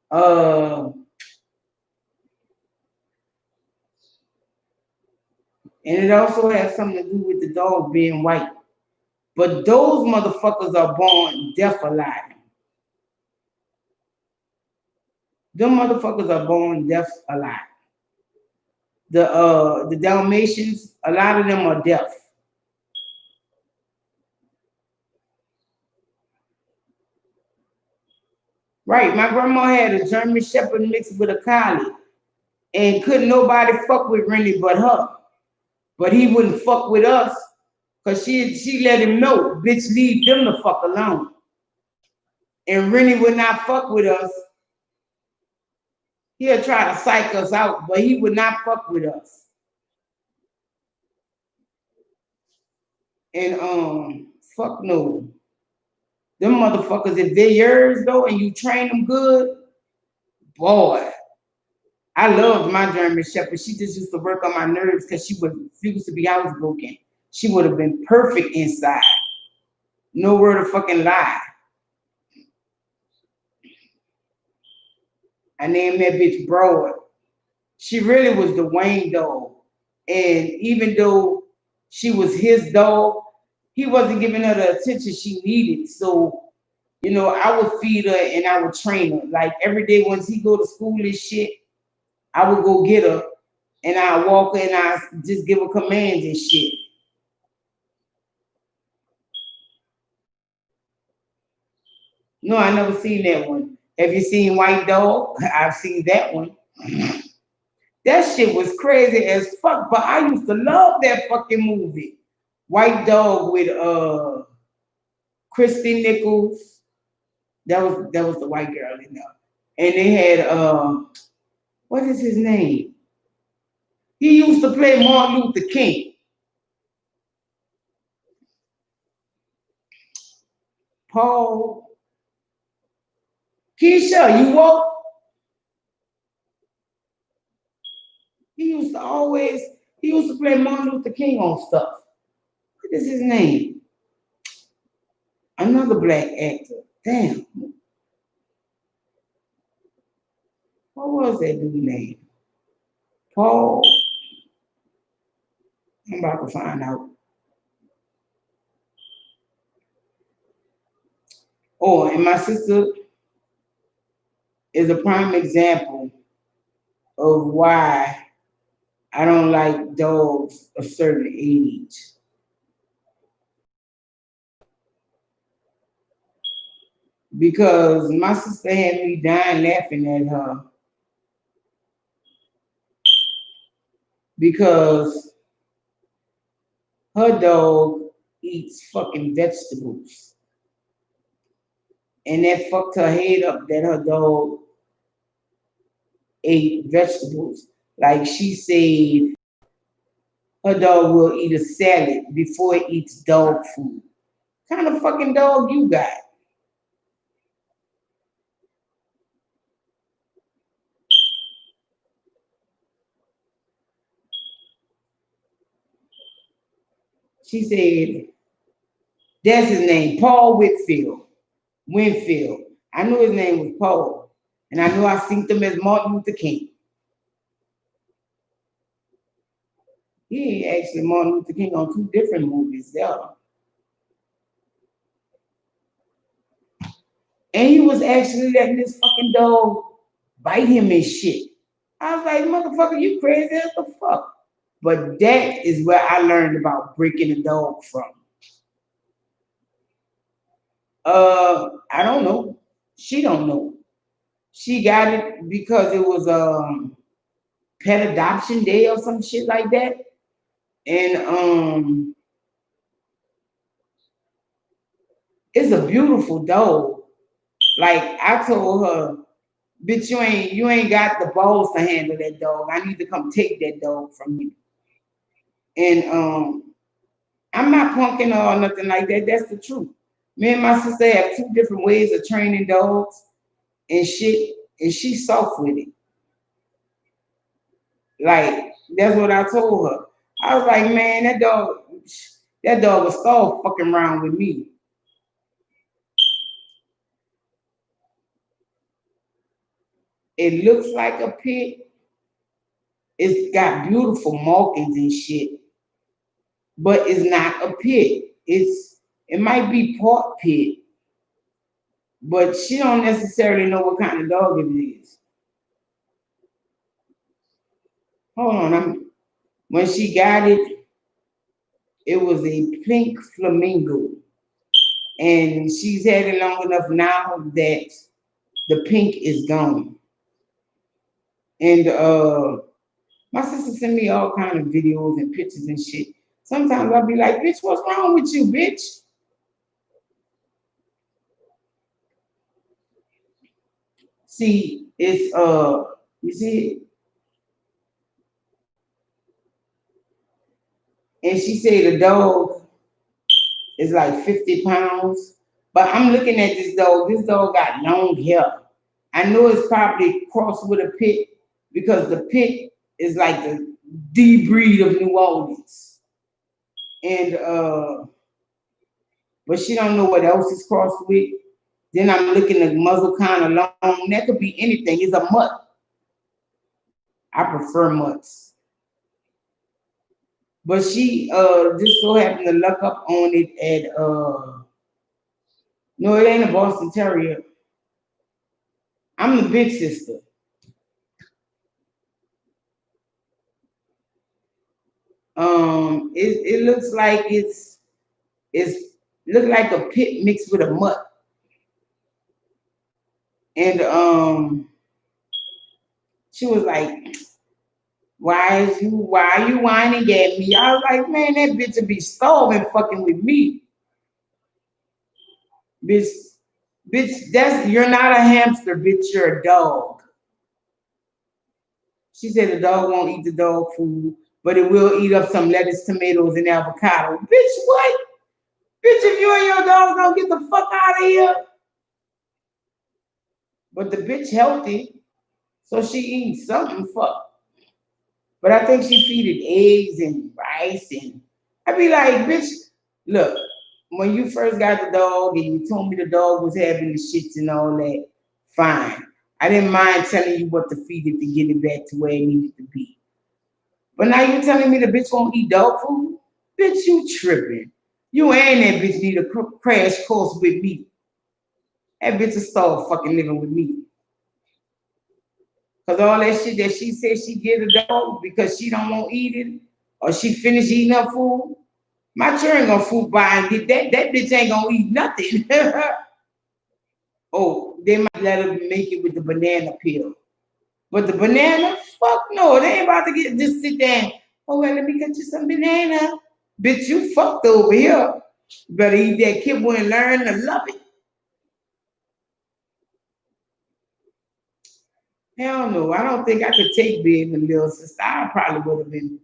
Uh, and it also has something to do with the dog being white. But those motherfuckers are born deaf alive. Them motherfuckers are born deaf alive. The Dalmatians, a lot of them are deaf. Right, my grandma had a German Shepherd mixed with a collie, and couldn't nobody fuck with Rennie but her. But he wouldn't fuck with us, cause she let him know, bitch, leave them the fuck alone. And Rennie would not fuck with us. He'll try to psych us out, but he would not fuck with us. And fuck no. Them motherfuckers, if they're yours though, and you train them good, boy. I loved my German Shepherd. She just used to work on my nerves because she refused to be housebroken. She would have been perfect inside. No word of fucking lie. I named that bitch Broad. She really was the Wayne dog. And even though she was his dog, he wasn't giving her the attention she needed. So, you know, I would feed her and I would train her. Like every day once he go to school and shit, I would go get her and I walk her and I just give her commands and shit. No, I never seen that one. Have you seen White Dog? I've seen that one. That shit was crazy as fuck, but I used to love that fucking movie. White Dog with Christy Nichols. That was the white girl in there. And they had what is his name? He used to play Martin Luther King. Paul. Keisha, you woke? He used to play Martin Luther King on stuff. What is his name? Another black actor. Damn. What was that dude's name? Paul. I'm about to find out. Oh, and my sister is a prime example of why I don't like dogs of certain age. Because my sister had me dying laughing at her because her dog eats fucking vegetables. And that fucked her head up that her dog ate vegetables. Like she said, her dog will eat a salad before it eats dog food. What kind of fucking dog you got? She said, that's his name, Paul Whitfield. Winfield. I knew his name was Paul. And I knew I seen him as Martin Luther King. He actually Martin Luther King on 2 different movies, yeah. And he was actually letting this fucking dog bite him and shit. I was like, motherfucker, you crazy as the fuck. But that is where I learned about breaking a dog from. I don't know. She don't know. She got it because it was pet adoption day or some shit like that. And it's a beautiful dog. Like I told her, bitch, you ain't got the balls to handle that dog. I need to come take that dog from you. And I'm not punking her or nothing like that. That's the truth. Me and my sister have 2 different ways of training dogs and shit. and she's soft with it. Like, that's what I told her. I was like, man, that dog was so fucking around with me. It looks like a pit. It's got beautiful markings and shit, but it's not a pit. It might be part pit, but she don't necessarily know what kind of dog it is. Hold on, when she got it, it was a pink flamingo, and she's had it long enough now that the pink is gone. And my sister sent me all kind of videos and pictures and shit. Sometimes I'll be like, bitch, what's wrong with you, bitch? See, it's you see it? And she said the dog is like 50 pounds. But I'm looking at this dog. This dog got long hair. I know it's probably crossed with a pit because the pit is like the D breed of New Orleans. And but she don't know what else is crossed with. Then I'm looking at muzzle kind of long. That could be anything. It's a mutt. I prefer mutts. But she just so happened to look up on it at no, it ain't a Boston Terrier. I'm the big sister. It looks like it's look like a pit mixed with a mutt. And she was like, why are you whining at me? I was like, man, that bitch would be starving fucking with me. Bitch, you're not a hamster, bitch, you're a dog. She said the dog won't eat the dog food, but it will eat up some lettuce, tomatoes, and avocado. Bitch, what? Bitch, if you and your dog don't get the fuck out of here. But the bitch healthy, so she eats something, fuck. But I think she feed it eggs and rice, and I be like, bitch, look, when you first got the dog and you told me the dog was having the shits and all that, fine. I didn't mind telling you what to feed it to get it back to where it needed to be. But now you're telling me the bitch won't eat dog food? Bitch, you tripping. You and that bitch need a crash course with me. That bitch will start fucking living with me. Cause all that shit that she said she give the dog because she don't want to eat it or she finished eating her food, my children gonna food by and get that. That bitch ain't gonna eat nothing. Oh, they might let her make it with the banana peel. But the banana, fuck no, they ain't about to just sit there and, oh well, let me get you some banana. Bitch, you fucked over here. You better eat that kibble and learn to love it. Hell no, I don't think I could take being a little sister. I probably would have been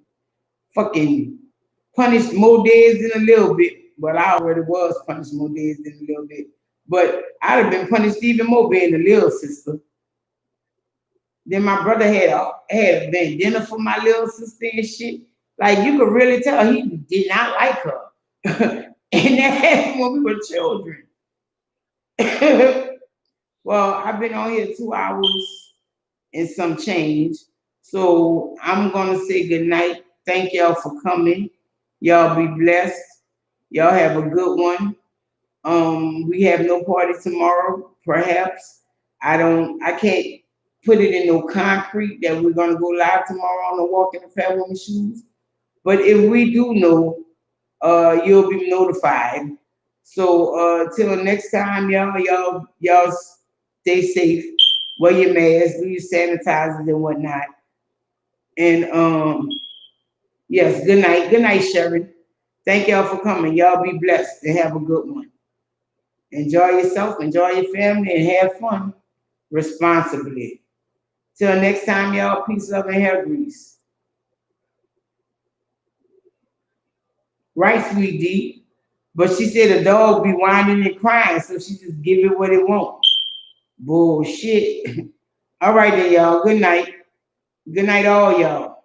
fucking punished more days than a little bit. But I already was punished more days than a little bit. But I'd have been punished even more being a little sister. Then my brother had a bandana for my little sister and shit. Like you could really tell he did not like her. And that happened when we were children. Well, I've been on here 2 hours and some change. So I'm gonna say good night. Thank y'all for coming. Y'all be blessed. Y'all have a good one. We have no party tomorrow, perhaps. I can't put it in no concrete that we're gonna go live tomorrow on the Walk in the Fat Woman Shoes. But if we do know, you'll be notified. So till next time, y'all stay safe, wear your mask, do your sanitizers and whatnot. And yes, good night. Good night, Sharon. Thank y'all for coming. Y'all be blessed and have a good one. Enjoy yourself, enjoy your family, and have fun responsibly. Till next time, y'all, peace, love, and hair grease. Right, sweet D. But she said the dog be whining and crying, so she just give it what it wants. Bullshit. All right then, y'all. Good night. Good night, all y'all.